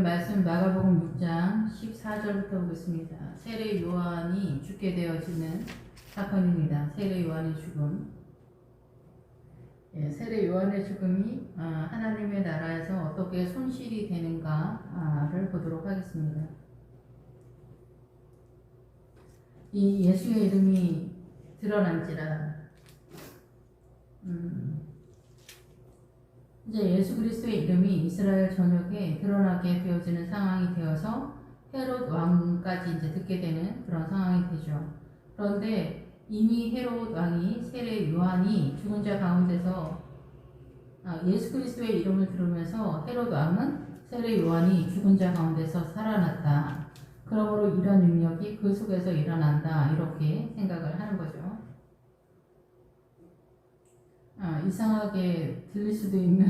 말씀 마가복음 6장 14절부터 보겠습니다. 세례 요한이 죽게 되어지는 사건입니다. 세례 요한의 죽음. 세례 요한의 죽음이 하나님의 나라에서 어떻게 손실이 되는가를 보도록 하겠습니다. 이 예수의 이름이 드러난지라. 이제 예수 그리스도의 이름이 이스라엘 전역에 드러나게 되어지는 상황이 되어서 헤롯 왕까지 이제 듣게 되는 그런 상황이 되죠. 그런데 이미 헤롯 왕이 세례 요한이 죽은 자 가운데서 예수 그리스도의 이름을 들으면서 헤롯 왕은 세례 요한이 죽은 자 가운데서 살아났다. 그러므로 이런 능력이 그 속에서 일어난다. 이렇게 생각을 하는 거죠. 이상하게 들릴 수도 있는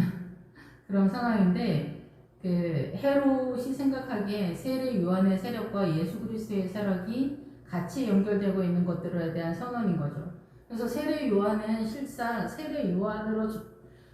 그런 상황인데, 헤롯이 생각하기에 세례 요한의 세력과 예수 그리스도의 세력이 같이 연결되고 있는 것들에 대한 선언인 거죠. 그래서 세례 요한은 실상 세례 요한으로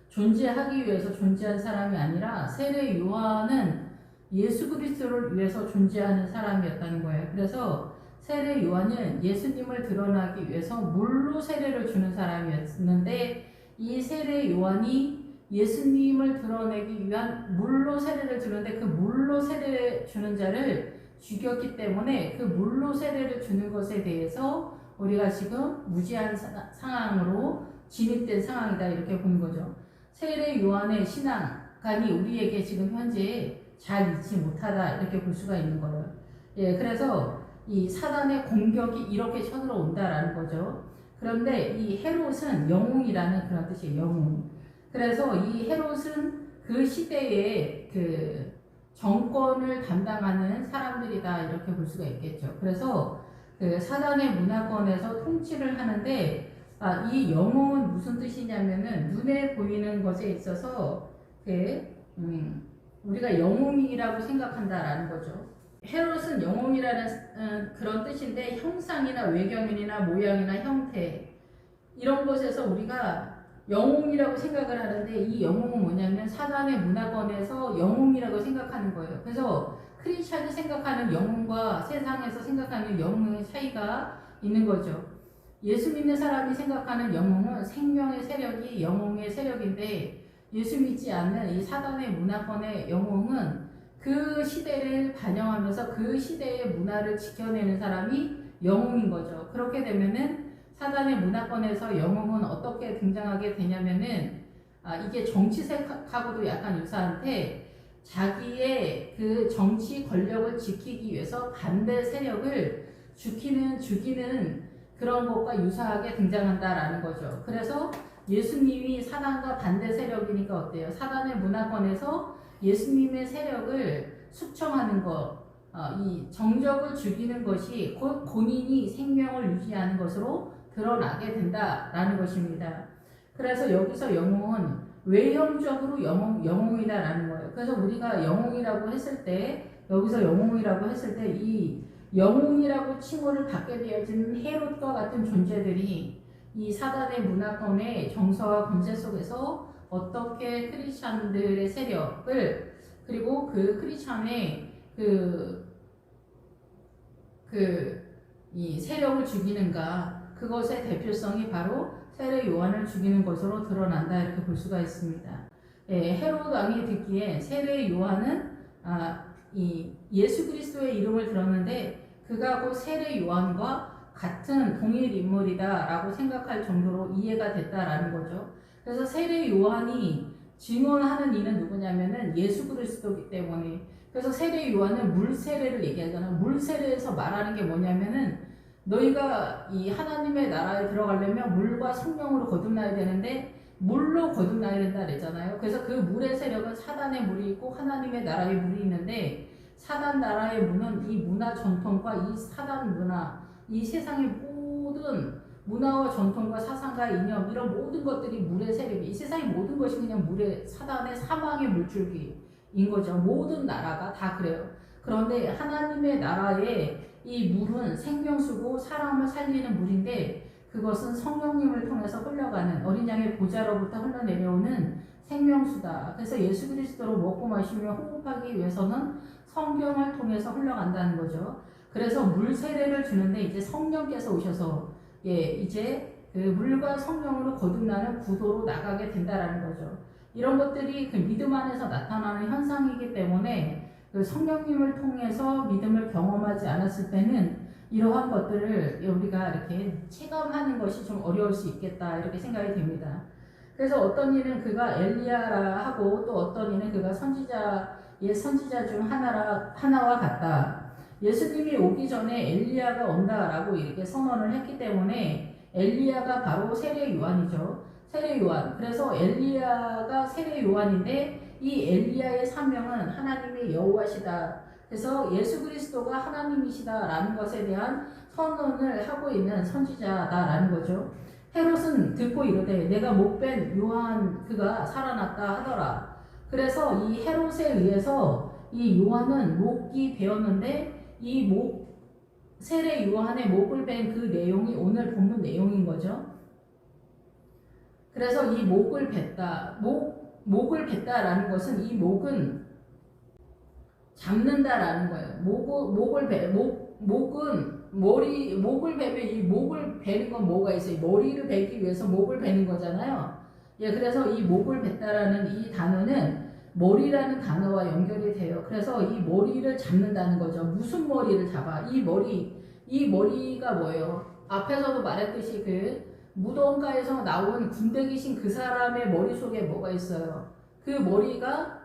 존재하기 위해서 존재한 사람이 아니라 세례 요한은 예수 그리스도를 위해서 존재하는 사람이었다는 거예요. 그래서 세례 요한은 예수님을 드러나기 위해서 물로 세례를 주는 사람이었는데, 이 세례 요한이 예수님을 드러내기 위한 물로 세례를 주는데 그 물로 세례 주는 자를 죽였기 때문에 그 물로 세례를 주는 것에 대해서 우리가 지금 무지한 상황으로 진입된 상황이다. 이렇게 보는 거죠. 세례 요한의 신앙관이 우리에게 지금 현재 잘 잊지 못하다. 이렇게 볼 수가 있는 거예요. 그래서 이 사단의 공격이 이렇게 쳐들어온다라는 거죠. 그런데 이 헤롯은 영웅이라는 그런 뜻이에요. 영웅. 그래서 이 헤롯은 그 시대의 그 정권을 담당하는 사람들이다. 이렇게 볼 수가 있겠죠. 그래서 그 사단의 문화권에서 통치를 하는데, 이 영웅은 무슨 뜻이냐면은 눈에 보이는 것에 있어서 우리가 영웅이라고 생각한다라는 거죠. 헤롯은 영웅이라는 그런 뜻인데, 형상이나 외경이나 모양이나 형태 이런 것에서 우리가 영웅이라고 생각을 하는데, 이 영웅은 뭐냐면 사단의 문화권에서 영웅이라고 생각하는 거예요. 그래서 크리스찬이 생각하는 영웅과 세상에서 생각하는 영웅의 차이가 있는 거죠. 예수 믿는 사람이 생각하는 영웅은 생명의 세력이 영웅의 세력인데, 예수 믿지 않는 이 사단의 문화권의 영웅은 그 시대를 반영하면서 그 시대의 문화를 지켜내는 사람이 영웅인 거죠. 그렇게 되면은 사단의 문화권에서 영웅은 어떻게 등장하게 되냐면은, 이게 정치색하고도 약간 유사한데, 자기의 그 정치 권력을 지키기 위해서 반대 세력을 죽이는 그런 것과 유사하게 등장한다라는 거죠. 그래서 예수님이 사단과 반대 세력이니까 어때요? 사단의 문화권에서 예수님의 세력을 숙청하는 것, 이 정적을 죽이는 것이 곧 본인이 생명을 유지하는 것으로 드러나게 된다라는 것입니다. 그래서 여기서 영웅은 외형적으로 영웅이다라는 거예요. 그래서 우리가 영웅이라고 했을 때, 여기서 영웅이라고 했을 때 이 영웅이라고 칭호를 받게 되어진 헤롯과 같은 존재들이 이 사단의 문화권의 정서와 권세 속에서 어떻게 크리스찬들의 세력을, 그리고 그 크리스찬의 이 세력을 죽이는가, 그것의 대표성이 바로 세례 요한을 죽이는 것으로 드러난다. 이렇게 볼 수가 있습니다. 헤롯 왕이 듣기에 세례 요한은 이 예수 그리스도의 이름을 들었는데 그가 곧 세례 요한과 같은 동일 인물이다라고 생각할 정도로 이해가 됐다라는 거죠. 그래서 세례 요한이 증언하는 이는 누구냐면은 예수 그리스도이기 때문에, 그래서 세례 요한은 물 세례를 얘기하잖아. 물 세례에서 말하는 게 뭐냐면은, 너희가 이 하나님의 나라에 들어가려면 물과 성령으로 거듭나야 되는데 물로 거듭나야 된다 그랬잖아요. 그래서 그 물의 세력은 사단의 물이 있고 하나님의 나라의 물이 있는데, 사단 나라의 문은 이 문화 전통과 이 사단 문화, 이 세상의 모든 문화와 전통과 사상과 이념, 이런 모든 것들이 물의 세력이, 이 세상의 모든 것이 그냥 물의, 사단의 사망의 물줄기인 거죠. 모든 나라가 다 그래요. 그런데 하나님의 나라의 이 물은 생명수고 사람을 살리는 물인데, 그것은 성령님을 통해서 흘러가는 어린 양의 보좌로부터 흘러내려오는 생명수다. 그래서 예수 그리스도로 먹고 마시며 호흡하기 위해서는 성경을 통해서 흘러간다는 거죠. 그래서 물 세례를 주는데 이제 성령께서 오셔서 이제 그 물과 성령으로 거듭나는 구도로 나가게 된다라는 거죠. 이런 것들이 그 믿음 안에서 나타나는 현상이기 때문에 그 성령님을 통해서 믿음을 경험하지 않았을 때는 이러한 것들을 우리가 이렇게 체감하는 것이 좀 어려울 수 있겠다 이렇게 생각이 됩니다. 그래서 어떤 이는 그가 엘리야라 하고 또 어떤 이는 그가 선지자 중 하나와 같다. 예수님이 오기 전에 엘리야가 온다라고 이렇게 선언을 했기 때문에 엘리야가 바로 세례 요한이죠. 세례 요한. 그래서 엘리야가 세례 요한인데 이 엘리야의 사명은 하나님의 여호와시다. 그래서 예수 그리스도가 하나님이시다라는 것에 대한 선언을 하고 있는 선지자다라는 거죠. 헤롯은 듣고 이르되 내가 목벤 요한 그가 살아났다 하더라. 그래서 이 헤롯에 의해서 이 요한은 목이 베었는데 이 세례 요한의 목을 벤 그 내용이 오늘 본문 내용인 거죠. 그래서 이 목을 뱉다, 목을 뱉다라는 것은 이 목은 잡는다라는 거예요. 목은 목을 베면 이 목을 베는 건 뭐가 있어요? 머리를 베기 위해서 목을 베는 거잖아요. 그래서 이 목을 뱉다라는 이 단어는 머리라는 단어와 연결이 돼요. 그래서 이 머리를 잡는다는 거죠. 무슨 머리를 잡아? 이 머리가 뭐예요? 앞에서도 말했듯이 그 무덤가에서 나온 군대 귀신 그 사람의 머릿속에 뭐가 있어요? 그 머리가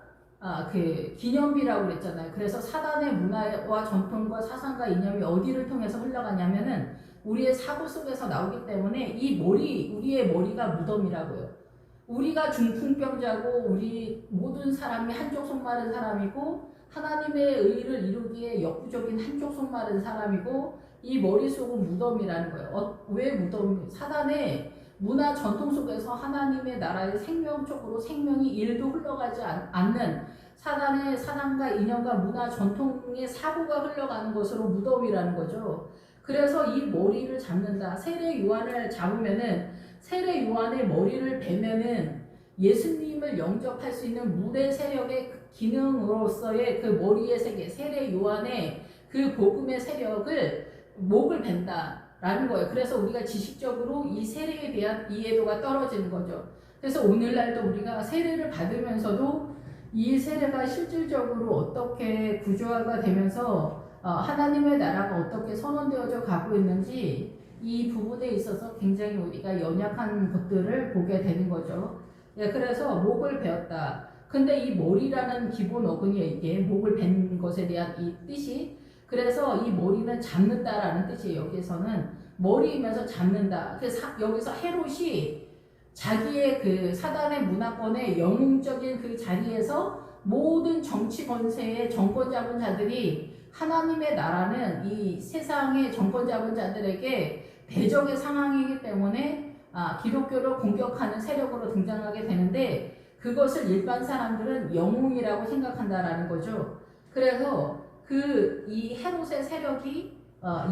그 기념비라고 그랬잖아요. 그래서 사단의 문화와 전통과 사상과 이념이 어디를 통해서 흘러가냐면은 우리의 사고 속에서 나오기 때문에 우리의 머리가 무덤이라고요. 우리가 중풍병자고 우리 모든 사람이 한쪽 손 마른 사람이고 하나님의 의를 이루기에 역부족인 한쪽 손 마른 사람이고 이 머릿속은 무덤이라는 거예요. 왜 무덤이? 사단의 문화 전통 속에서 하나님의 나라의 생명 쪽으로 생명이 1도 흘러가지 않는 사단과 이념과 문화 전통의 사고가 흘러가는 것으로 무덤이라는 거죠. 그래서 이 머리를 잡는다. 세례 요한을 잡으면은 세례 요한의 머리를 베면은 예수님을 영접할 수 있는 물의 세력의 기능으로서의 그 머리의 세계, 세례 요한의 그 복음의 세력을 목을 벤다라는 거예요. 그래서 우리가 지식적으로 이 세례에 대한 이해도가 떨어지는 거죠. 그래서 오늘날도 우리가 세례를 받으면서도 이 세례가 실질적으로 어떻게 구조화가 되면서 하나님의 나라가 어떻게 선언되어져 가고 있는지 이 부분에 있어서 굉장히 우리가 연약한 것들을 보게 되는 거죠. 그래서 목을 베었다. 근데 이 머리라는 기본 어근이 이게 목을 벤 것에 대한 이 뜻이 그래서 이 머리는 잡는다라는 뜻이에요. 여기서는 머리이면서 잡는다. 그래서 여기서 헤롯이 자기의 그 사단의 문화권의 영웅적인 그 자리에서 모든 정치 권세의 정권 잡은 자들이 하나님의 나라는 이 세상의 정권 잡은 자들에게 배적의 상황이기 때문에 기독교를 공격하는 세력으로 등장하게 되는데 그것을 일반 사람들은 영웅이라고 생각한다라는 거죠. 그래서 이 헤롯의 세력이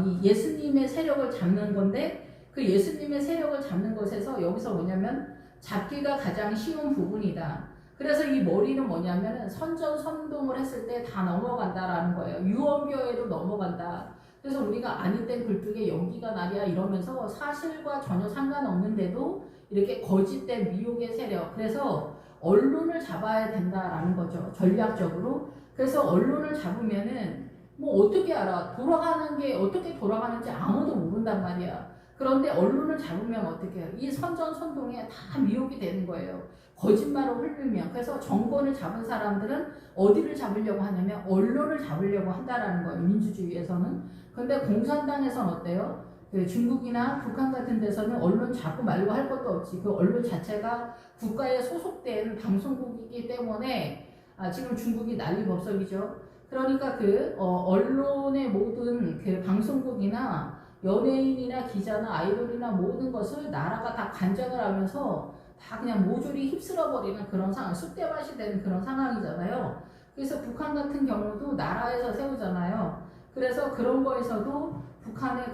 이 예수님의 세력을 잡는 건데 그 예수님의 세력을 잡는 것에서 여기서 뭐냐면 잡기가 가장 쉬운 부분이다. 그래서 이 머리는 뭐냐면 선전선동을 했을 때 다 넘어간다라는 거예요. 유언교에도 넘어간다. 그래서 우리가 아니 땐 굴뚝에 연기가 나랴 이러면서 사실과 전혀 상관없는데도 이렇게 거짓된 미혹의 세력. 그래서 언론을 잡아야 된다라는 거죠. 전략적으로. 그래서 언론을 잡으면은 뭐 어떻게 알아? 돌아가는 게 어떻게 돌아가는지 아무도 모른단 말이야. 그런데 언론을 잡으면 어떻게 해요? 이 선전선동에 다 미혹이 되는 거예요. 거짓말을 흘리면. 그래서 정권을 잡은 사람들은 어디를 잡으려고 하냐면 언론을 잡으려고 한다라는 거예요. 민주주의에서는. 근데 공산당에서는 어때요? 그 중국이나 북한 같은 데서는 언론 잡고 말고 할 것도 없지. 그 언론 자체가 국가에 소속된 방송국이기 때문에 지금 중국이 난리법석이죠. 그러니까 언론의 모든 그 방송국이나 연예인이나 기자나 아이돌이나 모든 것을 나라가 다 간장을 하면서 다 그냥 모조리 휩쓸어버리는 그런 상황, 쑥대밭이 되는 그런 상황이잖아요. 그래서 북한 같은 경우도 나라에서 세우잖아요. 그래서 그런 거에서도 북한의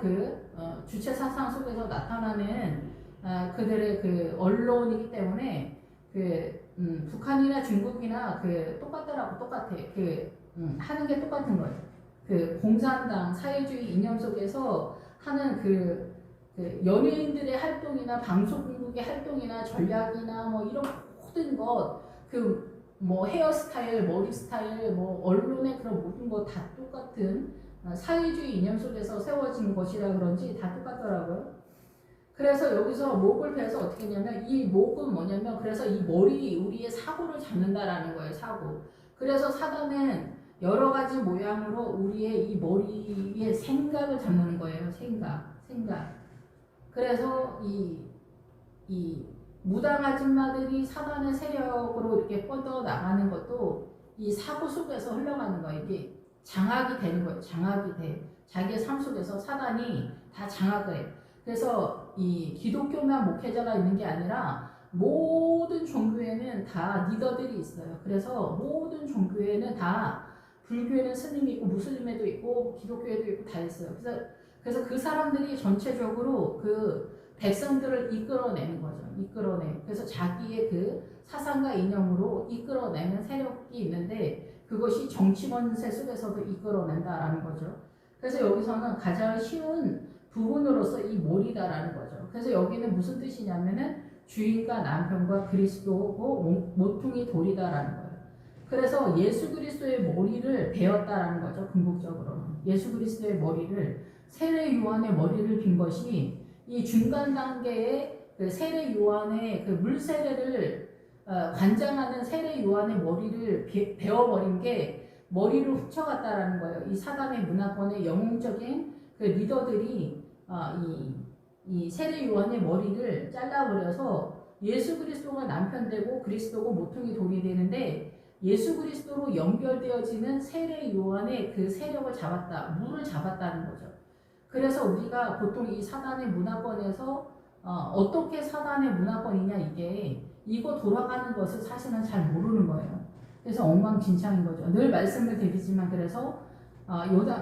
주체 사상 속에서 나타나는 그들의 그 언론이기 때문에 북한이나 중국이나 그 똑같더라고. 똑같아. 하는 게 똑같은 거예요. 그 공산당 사회주의 이념 속에서 하는 그 연예인들의 활동이나 방송국의 활동이나 전략이나 뭐 이런 모든 것, 그 뭐 헤어스타일, 머리 스타일, 뭐 언론의 그런 모든 거 다 똑같은 사회주의 이념 속에서 세워진 것이라 그런지 다 똑같더라고요. 그래서 여기서 목을 베서 어떻게 했냐면, 이 목은 뭐냐면, 그래서 이 머리, 우리의 사고를 잡는다라는 거예요. 사고. 그래서 사단은 여러 가지 모양으로 우리의 이 머리의 생각을 잡는 거예요. 생각. 그래서 이 무당 아줌마들이 사단의 세력으로 이렇게 뻗어 나가는 것도 이 사고 속에서 흘러가는 거예요. 이게 장악이 되는 거예요. 장악이 돼. 자기의 삶 속에서 사단이 다 장악을 해요. 그래서 이 기독교만 목회자가 있는 게 아니라 모든 종교에는 다 리더들이 있어요. 그래서 모든 종교에는 다, 불교에는 스님이 있고 무슬림에도 있고 기독교에도 있고 다 있어요. 그래서 그 사람들이 전체적으로 그 백성들을 이끌어내는 거죠. 그래서 자기의 그 사상과 이념으로 이끌어내는 세력이 있는데, 그것이 정치 권세 속에서도 이끌어낸다라는 거죠. 그래서 여기서는 가장 쉬운 부분으로서 이 몰이다라는 거죠. 그래서 여기는 무슨 뜻이냐면은 주인과 남편과 그리스도고 모퉁이 돌이다라는 거예요. 그래서 예수 그리스도의 머리를 베었다라는 거죠. 궁극적으로는 예수 그리스도의 머리를, 세례 요한의 머리를 빈 것이 이 중간 단계의 그 세례 요한의 그 물세례를 관장하는 세례 요한의 머리를 베어버린 게 머리를 훔쳐갔다라는 거예요. 이 사단의 문화권의 영웅적인 그 리더들이 이 세례 요한의 머리를 잘라버려서 예수 그리스도가 남편 되고 그리스도고 모퉁이 돌이 되는데, 예수 그리스도로 연결되어지는 세례 요한의 그 세력을 잡았다, 물을 잡았다는 거죠. 그래서 우리가 보통 이 사단의 문화권에서 어떻게 사단의 문화권이냐, 이거 돌아가는 것을 사실은 잘 모르는 거예요. 그래서 엉망진창인 거죠. 늘 말씀을 드리지만, 그래서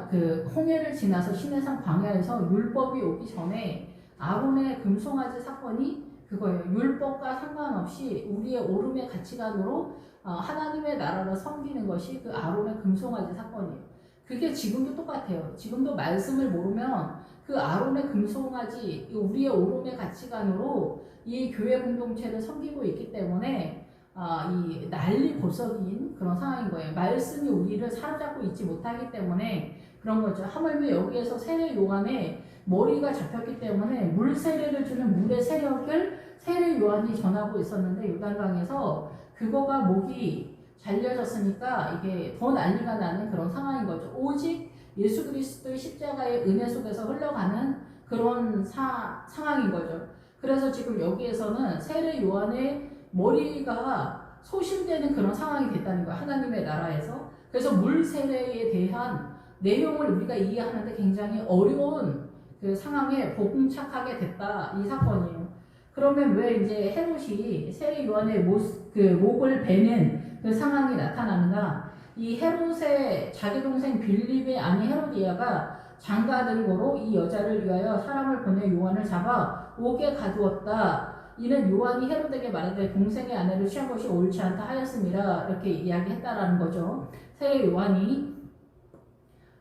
그 홍해를 지나서 시내산 광야에서 율법이 오기 전에 아론의 금송아지 사건이 그거예요. 율법과 상관없이 우리의 오름의 가치관으로 하나님의 나라를 섬기는 것이 그 아론의 금송아지 사건이에요. 그게 지금도 똑같아요. 지금도 말씀을 모르면 그 아론의 금송아지, 우리의 오름의 가치관으로 이 교회 공동체를 섬기고 있기 때문에 이 난리보석인 그런 상황인 거예요. 말씀이 우리를 사로잡고 있지 못하기 때문에 그런 거죠. 하물며 여기에서 세례 요한의 머리가 잡혔기 때문에 물 세례를 주는 물의 세력을 세례 요한이 전하고 있었는데, 요단강에서 그거가 목이 잘려졌으니까 이게 더 난리가 나는 그런 상황인 거죠. 오직 예수 그리스도의 십자가의 은혜 속에서 흘러가는 그런 상황인 거죠. 그래서 지금 여기에서는 세례 요한의 머리가 소실되는 그런 상황이 됐다는 거예요. 하나님의 나라에서. 그래서 물 세례에 대한 내용을 우리가 이해하는데 굉장히 어려운 그 상황에 봉착하게 됐다, 이 사건이에요. 그러면 왜 이제 헤롯이 세례 요한의 목을 베는 그 상황이 나타나는가? 이 헤롯의 자기 동생 빌립의 아내 헤로디아가 장가들고로 이 여자를 위하여 사람을 보내 요한을 잡아 옥에 가두었다. 이는 요한이 헤롯에게 말하되 동생의 아내를 취한 것이 옳지 않다 하였습니다. 이렇게 이야기했다라는 거죠. 세례 요한이.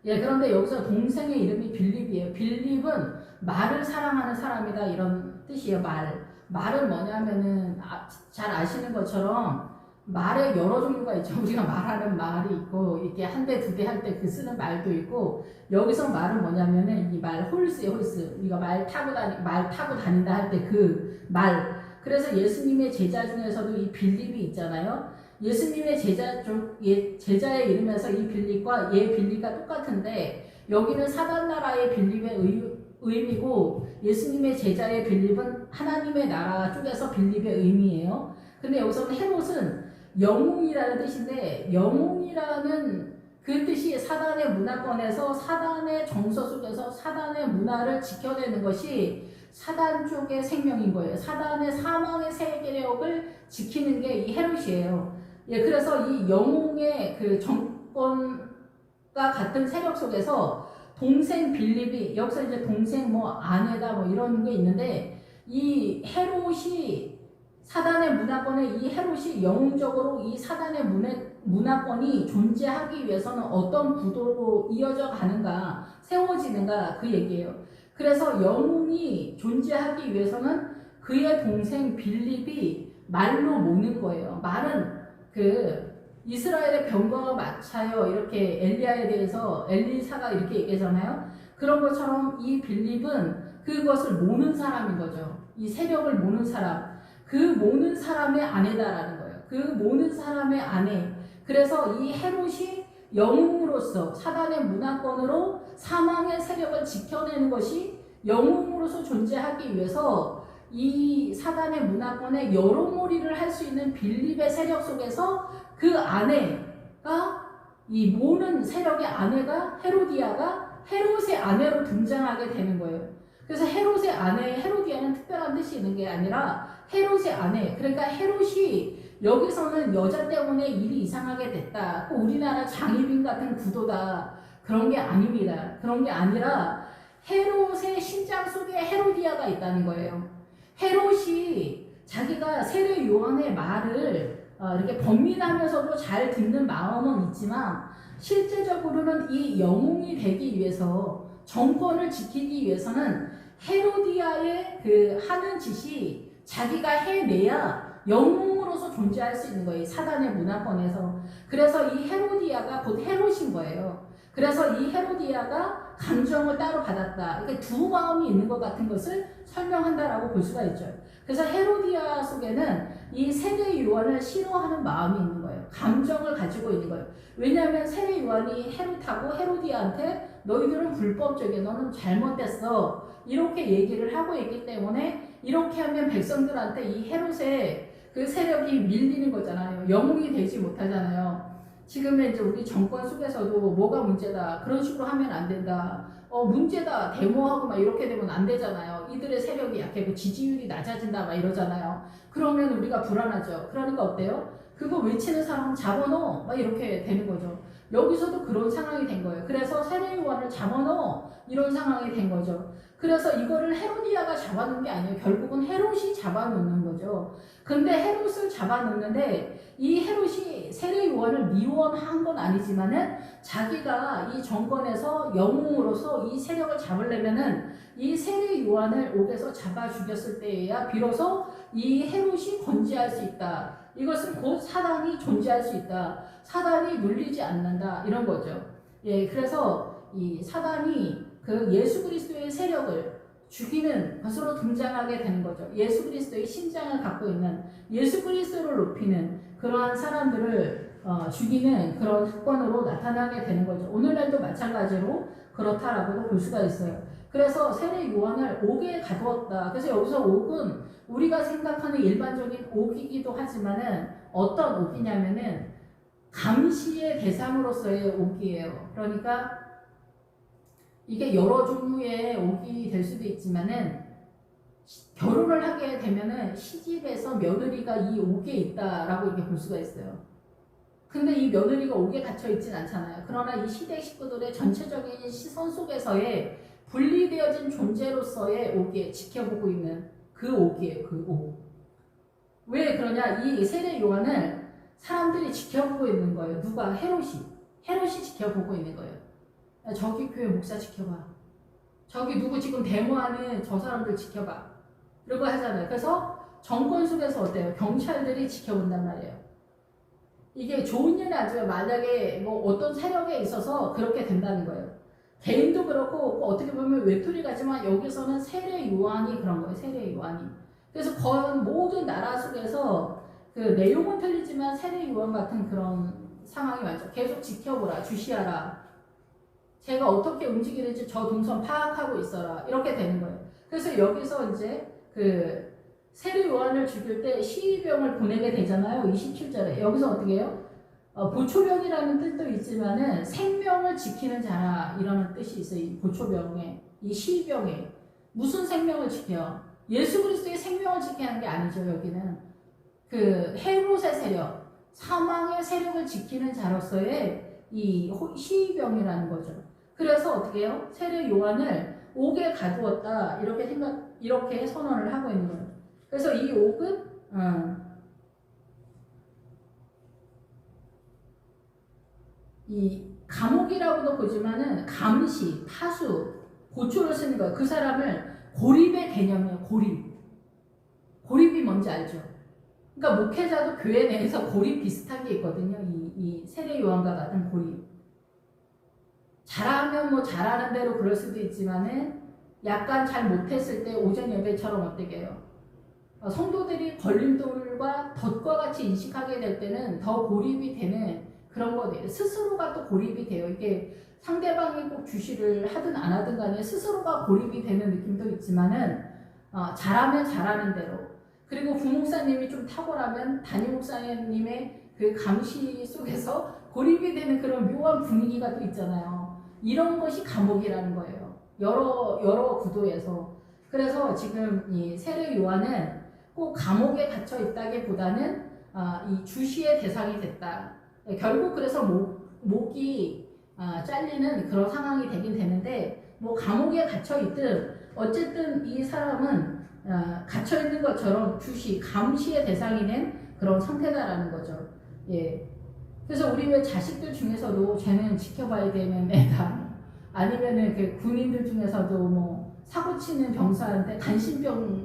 그런데 여기서 동생의 이름이 빌립이에요. 빌립은 말을 사랑하는 사람이다, 이런 뜻이에요. 말은 뭐냐면은 잘 아시는 것처럼 말에 여러 종류가 있죠. 우리가 말하는 말이 있고, 이렇게 한 대, 두 대 할 때 그 쓰는 말도 있고, 여기서 말은 뭐냐면은 이 말, 홀스예요, 홀스. 우리가 말 타고 다닌다 할 때 그 말. 그래서 예수님의 제자 중에서도 이 빌립이 있잖아요. 예수님의 제자의 이름에서 이 빌립과 얘 빌립과 똑같은데, 여기는 사단 나라의 빌립의 의미고, 예수님의 제자의 빌립은 하나님의 나라 쪽에서 빌립의 의미예요. 근데 여기서는 헤롯은 영웅이라는 뜻인데, 영웅이라는 그 뜻이 사단의 문화권에서 사단의 정서 속에서 사단의 문화를 지켜내는 것이 사단 쪽의 생명인 거예요. 사단의 사망의 세계력을 지키는 게 이 헤롯이에요. 그래서 이 영웅의 그 정권과 같은 세력 속에서 동생 빌립이, 여기서 이제 동생 아내다 이런 게 있는데, 이 헤롯이 사단의 문화권에 이 헤롯이 영웅적으로 이 사단의 문화권이 존재하기 위해서는 어떤 구도로 이어져 가는가, 세워지는가 그 얘기예요. 그래서 영웅이 존재하기 위해서는 그의 동생 빌립이 말로 모는 거예요. 말은 그 이스라엘의 병거가 맞차요. 이렇게 엘리야에 대해서 엘리사가 이렇게 얘기하잖아요. 그런 것처럼 이 빌립은 그것을 모는 사람인 거죠. 이 세력을 모는 사람. 그 모는 사람의 아내다라는 거예요. 그 모는 사람의 아내. 그래서 이 헤롯이 영웅으로서 사단의 문화권으로 사망의 세력을 지켜내는 것이 영웅으로서 존재하기 위해서 이 사단의 문화권에 여론몰이를 할 수 있는 빌립의 세력 속에서 그 아내가 이 모는 세력의 아내가 헤로디아가 헤롯의 아내로 등장하게 되는 거예요. 그래서 헤롯의 아내, 헤로디아는 특별한 뜻이 있는 게 아니라 헤롯의 아내, 그러니까 헤롯이 여기서는 여자 때문에 일이 이상하게 됐다. 우리나라 장희빈 같은 구도다. 그런 게 아닙니다. 그런 게 아니라 헤롯의 심장 속에 헤로디아가 있다는 거예요. 헤롯이 자기가 세례 요한의 말을 이렇게 번민하면서도 잘 듣는 마음은 있지만 실제적으로는 이 영웅이 되기 위해서 정권을 지키기 위해서는 헤로디아의 그 하는 짓이 자기가 해내야 영웅으로서 존재할 수 있는 거예요. 사단의 문화권에서. 그래서 이 헤로디아가 곧 헤롯인 거예요. 그래서 이 헤로디아가 감정을 따로 받았다. 이렇게 두 마음이 있는 것 같은 것을 설명한다라고 볼 수가 있죠. 그래서 헤로디아 속에는 이 세례 요한을 싫어하는 마음이 있는 거예요. 감정을 가지고 있는 거예요. 왜냐하면 세례 요한이 헤롯하고 헤로디아한테 너희들은 불법적이야. 너는 잘못됐어. 이렇게 얘기를 하고 있기 때문에 이렇게 하면 백성들한테 이 헤롯의 그 세력이 밀리는 거잖아요. 영웅이 되지 못하잖아요. 지금의 이제 우리 정권 속에서도 뭐가 문제다. 그런 식으로 하면 안 된다. 문제다. 데모하고 막 이렇게 되면 안 되잖아요. 이들의 세력이 약해고 지지율이 낮아진다. 막 이러잖아요. 그러면 우리가 불안하죠. 그러니까 어때요? 그거 외치는 사람 잡아넣어. 막 이렇게 되는 거죠. 여기서도 그런 상황이 된 거예요. 그래서 세례 요한을 잡아넣어. 이런 상황이 된 거죠. 그래서 이거를 헤로디아가 잡아놓은 게 아니에요. 결국은 헤롯이 잡아놓는 거죠. 근데 헤롯을 잡아놓는데 이 헤롯이 세례 요한을 미워한 건 아니지만은 자기가 이 정권에서 영웅으로서 이 세력을 잡으려면은 이 세례 요한을 옥에서 잡아 죽였을 때에야 비로소 이 헤롯이 건재할 수 있다. 이것은 곧 사단이 존재할 수 있다. 사단이 눌리지 않는다. 이런 거죠. 예, 그래서 이 사단이 그 예수 그리스도의 세력을 죽이는 것으로 등장하게 되는 거죠. 예수 그리스도의 심장을 갖고 있는 예수 그리스도를 높이는 그러한 사람들을 죽이는 그런 사건으로 나타나게 되는 거죠. 오늘날도 마찬가지로 그렇다라고도 볼 수가 있어요. 그래서 세례 요한을 옥에 가두었다. 그래서 여기서 옥은 우리가 생각하는 일반적인 옥이기도 하지만은 어떤 옥이냐면은 감시의 대상으로서의 옥이에요. 그러니까 이게 여러 종류의 옥이 될 수도 있지만은 결혼을 하게 되면은 시집에서 며느리가 이 옥에 있다라고 이렇게 볼 수가 있어요. 근데 이 며느리가 옥에 갇혀 있진 않잖아요. 그러나 이 시댁 식구들의 전체적인 시선 속에서의 분리되어진 존재로서의 옥에 지켜보고 있는 그 옥이에요. 그 옥. 왜 그러냐? 이 세례 요한을 사람들이 지켜보고 있는 거예요. 누가? 헤롯이 지켜보고 있는 거예요. 야, 저기 교회 목사 지켜봐. 저기 누구 지금 데모하는 저 사람들 지켜봐. 이러고 하잖아요. 그래서 정권 속에서 어때요? 경찰들이 지켜본단 말이에요. 이게 좋은 일은 아니지만 만약에 뭐 어떤 세력에 있어서 그렇게 된다는 거예요. 개인도 그렇고 어떻게 보면 외톨이 같지만 여기서는 세례 요한이 그런 거예요. 세례 요한이. 그래서 거의 모든 나라 속에서 그 내용은 틀리지만 세례 요한 같은 그런 상황이 많죠. 계속 지켜보라, 주시하라. 제가 어떻게 움직이는지 저 동선 파악하고 있어라. 이렇게 되는 거예요. 그래서 여기서 이제 그 세례 요한을 죽일 때 시위병을 보내게 되잖아요. 27절에. 여기서 어떻게 해요? 보초병이라는 뜻도 있지만은 생명을 지키는 자라 이라는 뜻이 있어요. 이 보초병에, 이 시위병에. 무슨 생명을 지켜? 예수 그리스도의 생명을 지키는 게 아니죠. 여기는 그 헤롯의 세력, 사망의 세력을 지키는 자로서의 이 시위병이라는 거죠. 그래서 어떻게 해요? 세례 요한을 옥에 가두었다. 이렇게 선언을 하고 있는 거예요. 그래서 이 옥은 이 감옥이라고도 보지만은 감시, 파수, 고초를 쓰는 거예요. 그 사람을 고립의 개념이에요. 고립이 뭔지 알죠? 그러니까 목회자도 교회 내에서 고립 비슷한 게 있거든요. 이 세례 요한과 같은 고립. 잘하면 뭐 잘하는 대로 그럴 수도 있지만은 약간 잘 못했을 때 오전 예배처럼 어떻게 해요? 성도들이 걸림돌과 덫과 같이 인식하게 될 때는 더 고립이 되는 그런 거예요. 스스로가 또 고립이 돼요. 이게 상대방이 꼭 주시를 하든 안 하든 간에 스스로가 고립이 되는 느낌도 있지만은 잘하면 잘하는 대로, 그리고 부목사님이 좀 탁월하면 담임 목사님의 그 감시 속에서 고립이 되는 그런 묘한 분위기가 또 있잖아요. 이런 것이 감옥이라는 거예요. 여러 구도에서. 그래서 지금 이 세례 요한은 꼭 감옥에 갇혀 있다기보다는 이 주시의 대상이 됐다. 결국 그래서 목이 잘리는 그런 상황이 되긴 되는데, 뭐 감옥에 갇혀 있든 어쨌든 이 사람은 갇혀 있는 것처럼 감시의 대상이 된 그런 상태다라는 거죠. 예. 그래서 우리 왜 자식들 중에서도 쟤는 지켜봐야 되는 애다. 아니면은 그 군인들 중에서도 뭐 사고 치는 병사한테 간신병이라고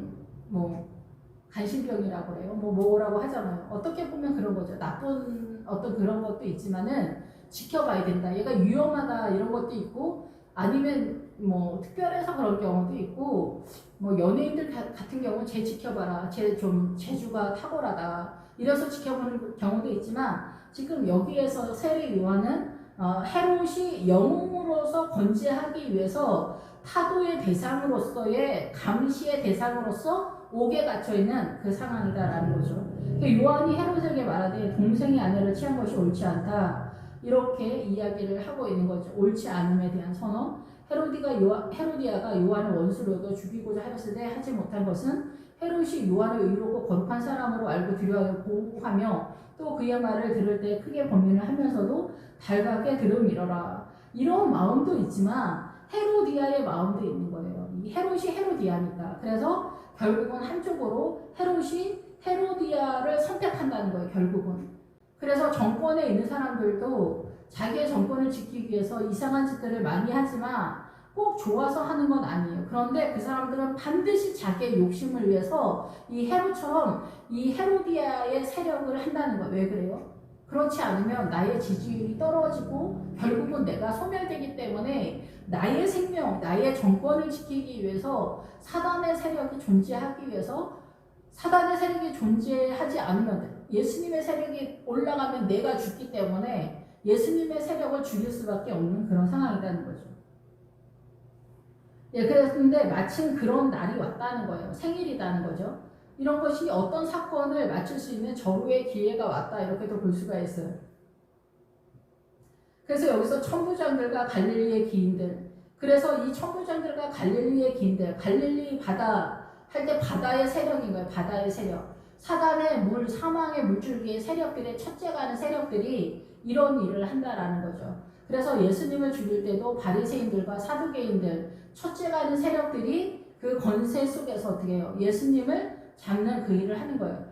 해요. 뭐라고 하잖아요. 어떻게 보면 그런 거죠. 나쁜 어떤 그런 것도 있지만은 지켜봐야 된다. 얘가 위험하다 이런 것도 있고, 아니면 뭐 특별해서 그런 경우도 있고, 뭐 연예인들 같은 경우는 쟤 지켜봐라. 쟤 좀 재주가 탁월하다. 이래서 지켜보는 경우도 있지만, 지금 여기에서 세례 요한은 헤롯이 영웅으로서 건재하기 위해서 타도의 대상으로서의 감시의 대상으로서 옥에 갇혀있는 그 상황이다라는 거죠. 그러니까 요한이 헤롯에게 말하되 동생의 아내를 취한 것이 옳지 않다, 이렇게 이야기를 하고 있는 거죠. 옳지 않음에 대한 선언. 헤로디아가 요한을 원수로 얻어 죽이고자 하였을 때 하지 못한 것은 헤롯이 요한을 의롭고 거룩한 사람으로 알고 두려워 보호하며 또 그의 말을 들을 때 크게 범민을 하면서도 달갑게 들음이러라. 이런 마음도 있지만 헤로디아의 마음도 있는 거예요. 이 헤롯이 헤로디아니까. 그래서 결국은 한쪽으로 헤롯이 헤로디아를 선택한다는 거예요. 결국은. 그래서 정권에 있는 사람들도 자기의 정권을 지키기 위해서 이상한 짓들을 많이 하지만 꼭 좋아서 하는 건 아니에요. 그런데 그 사람들은 반드시 자기의 욕심을 위해서 이 헤롯처럼 이 헤로디아의 세력을 한다는 거예요. 왜 그래요? 그렇지 않으면 나의 지지율이 떨어지고 결국은 내가 소멸되기 때문에 나의 생명, 나의 정권을 지키기 위해서 사단의 세력이 존재하기 위해서, 사단의 세력이 존재하지 않으면 예수님의 세력이 올라가면 내가 죽기 때문에 예수님의 세력을 죽일 수밖에 없는 그런 상황이라는 거죠. 예, 그랬는데 마침 그런 날이 왔다는 거예요. 생일이라는 거죠. 이런 것이 어떤 사건을 맞출 수 있는 절호의 기회가 왔다, 이렇게도 볼 수가 있어요. 그래서 여기서 천부장들과 갈릴리의 기인들, 그래서 이 천부장들과 갈릴리의 기인들, 갈릴리 바다 할 때 바다의 세력인 거예요. 바다의 세력. 사단의 사망의 물줄기의 세력들의 첫째가 하는 세력들이 이런 일을 한다라는 거죠. 그래서 예수님을 죽일 때도 바리새인들과 사두개인들, 첫째가 하는 세력들이 그 권세 속에서 어떻게 해요? 예수님을 잡는 그 일을 하는 거예요.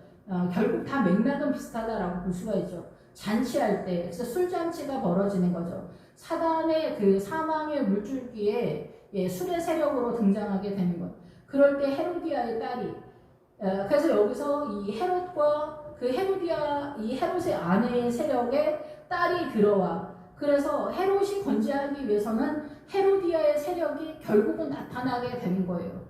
결국 다 맥락은 비슷하다라고 볼 수가 있죠. 잔치할 때, 그래서 술잔치가 벌어지는 거죠. 사단의 그 사망의 물줄기에 술의 세력으로 등장하게 되는 것. 그럴 때 헤로디아의 딸이, 그래서 여기서 이 헤롯과 그 헤로디아, 이 헤롯의 아내의 세력에 딸이 들어와. 그래서 헤롯이 건재하기 위해서는 헤로디아의 세력이 결국은 나타나게 되는 거예요.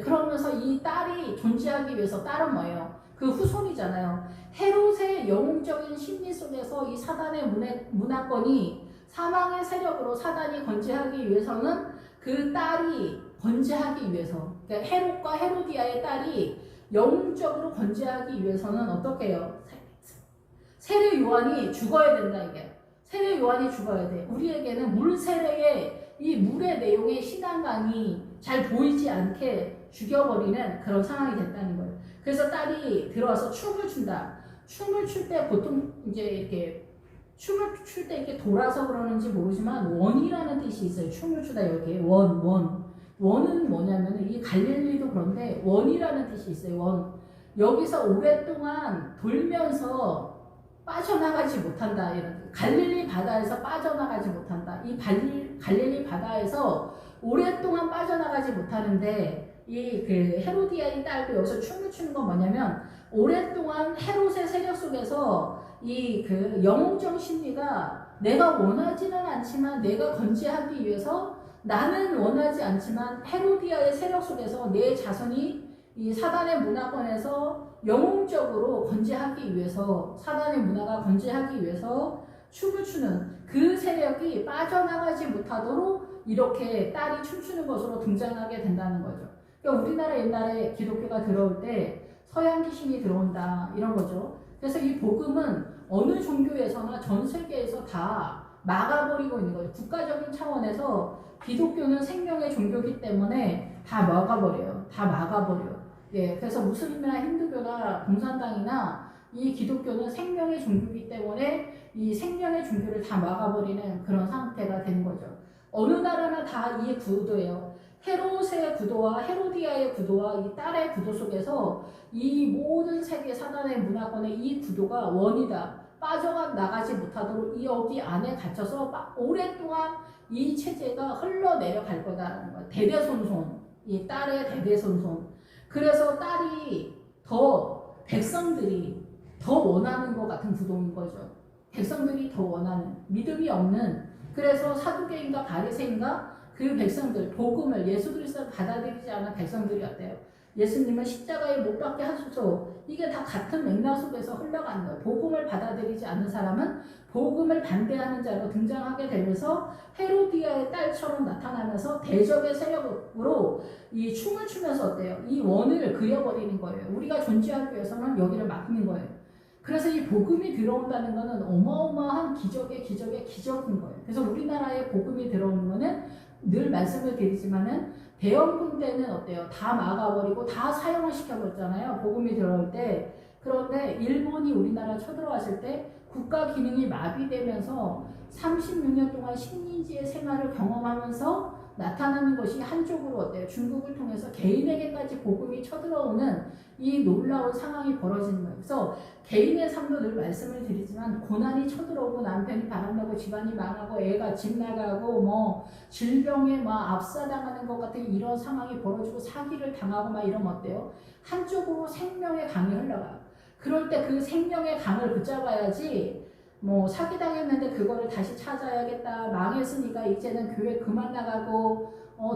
그러면서 이 딸이 존재하기 위해서, 딸은 뭐예요? 그 후손이잖아요. 헤롯의 영웅적인 심리 속에서 이 사단의 문화권이 사망의 세력으로 사단이 건재하기 위해서는 그 딸이 건재하기 위해서, 그러니까 헤롯과 헤로디아의 딸이 영웅적으로 건재하기 위해서는 어떻게 해요? 세례 요한이 죽어야 된다, 이게. 세례 요한이 죽어야 돼. 우리에게는 물 세례의 이 물의 내용의 신앙감이 잘 보이지 않게 죽여버리는 그런 상황이 됐다는 거예요. 그래서 딸이 들어와서 춤을 춘다. 춤을 출 때 보통 이제 이렇게 춤을 출 때 이렇게 돌아서 그러는지 모르지만 원이라는 뜻이 있어요. 춤을 추다, 여기에 원은 뭐냐면 이 갈릴리도 그런데 원이라는 뜻이 있어요. 원. 여기서 오랫동안 돌면서 빠져나가지 못한다. 이런 갈릴리 바다에서 빠져나가지 못한다. 이 갈릴리 바다에서 오랫동안 빠져나가지 못하는데 이 그 헤로디아의 딸도 여기서 춤을 추는 건 뭐냐면 오랫동안 헤롯의 세력 속에서 이 그 영웅적 심리가 내가 원하지는 않지만 내가 건재하기 위해서 나는 원하지 않지만 헤로디아의 세력 속에서 내 자손이 이 사단의 문화권에서 영웅적으로 건재하기 위해서 사단의 문화가 건재하기 위해서 춤을 추는 그 세력이 빠져나가지 못하도록 이렇게 딸이 춤추는 것으로 등장하게 된다는 거죠. 그러니까 우리나라 옛날에 기독교가 들어올 때 서양 귀신이 들어온다 이런 거죠. 그래서 이 복음은 어느 종교에서나 전 세계에서 다 막아버리고 있는 거죠. 국가적인 차원에서 기독교는 생명의 종교이기 때문에 다 막아버려요. 다 막아버려요. 예, 그래서 무슬림이나 힌두교나 공산당이나 이 기독교는 생명의 종교이기 때문에 이 생명의 종교를 다 막아버리는 그런 상태가 되는 거죠. 어느 나라나 다 이 구도예요. 헤롯의 구도와 헤로디아의 구도와 이 딸의 구도 속에서 이 모든 세계 사단의 문화권의 이 구도가 원이다. 빠져나가지 못하도록 이 여기 안에 갇혀서 오랫동안 이 체제가 흘러내려갈 거다라는 거예요. 대대손손. 이 딸의 대대손손. 그래서 딸이 더 백성들이 더 원하는 것 같은 구도인 거죠. 백성들이 더 원하는 믿음이 없는 그래서 사두개인가 바리새인가 그 백성들 복음을 예수 그리스도를 받아들이지 않은 백성들이 어때요? 예수님은 십자가에 못 박게 하소서 이게 다 같은 맥락 속에서 흘러가는 거예요. 복음을 받아들이지 않는 사람은 복음을 반대하는 자로 등장하게 되면서 헤로디아의 딸처럼 나타나면서 대적의 세력으로 이 춤을 추면서 어때요? 이 원을 그려버리는 거예요. 우리가 존재하기 위해서는 여기를 막는 거예요. 그래서 이 복음이 들어온다는 것은 어마어마한 기적인 거예요. 그래서 우리나라에 복음이 들어오는 것은 늘 말씀을 드리지만은 대형군 때는 어때요? 다 막아버리고 다 사형을 시켜버렸잖아요. 복음이 들어올 때. 그런데 일본이 우리나라 쳐들어왔을 때 국가 기능이 마비되면서 36년 동안 식민지의 생활을 경험하면서 나타나는 것이 한쪽으로 어때요? 중국을 통해서 개인에게까지 복음이 쳐들어오는 이 놀라운 상황이 벌어지는 거예요. 그래서 개인의 삶도 늘 말씀을 드리지만 고난이 쳐들어오고 남편이 바람나고 집안이 망하고 애가 집 나가고 뭐 질병에 막 압사당하는 것 같은 이런 상황이 벌어지고 사기를 당하고 막 이러면 어때요? 한쪽으로 생명의 강이 흘러가요. 그럴 때 그 생명의 강을 붙잡아야지 뭐 사기당했는데 그거를 다시 찾아야겠다. 망했으니까 이제는 교회 그만 나가고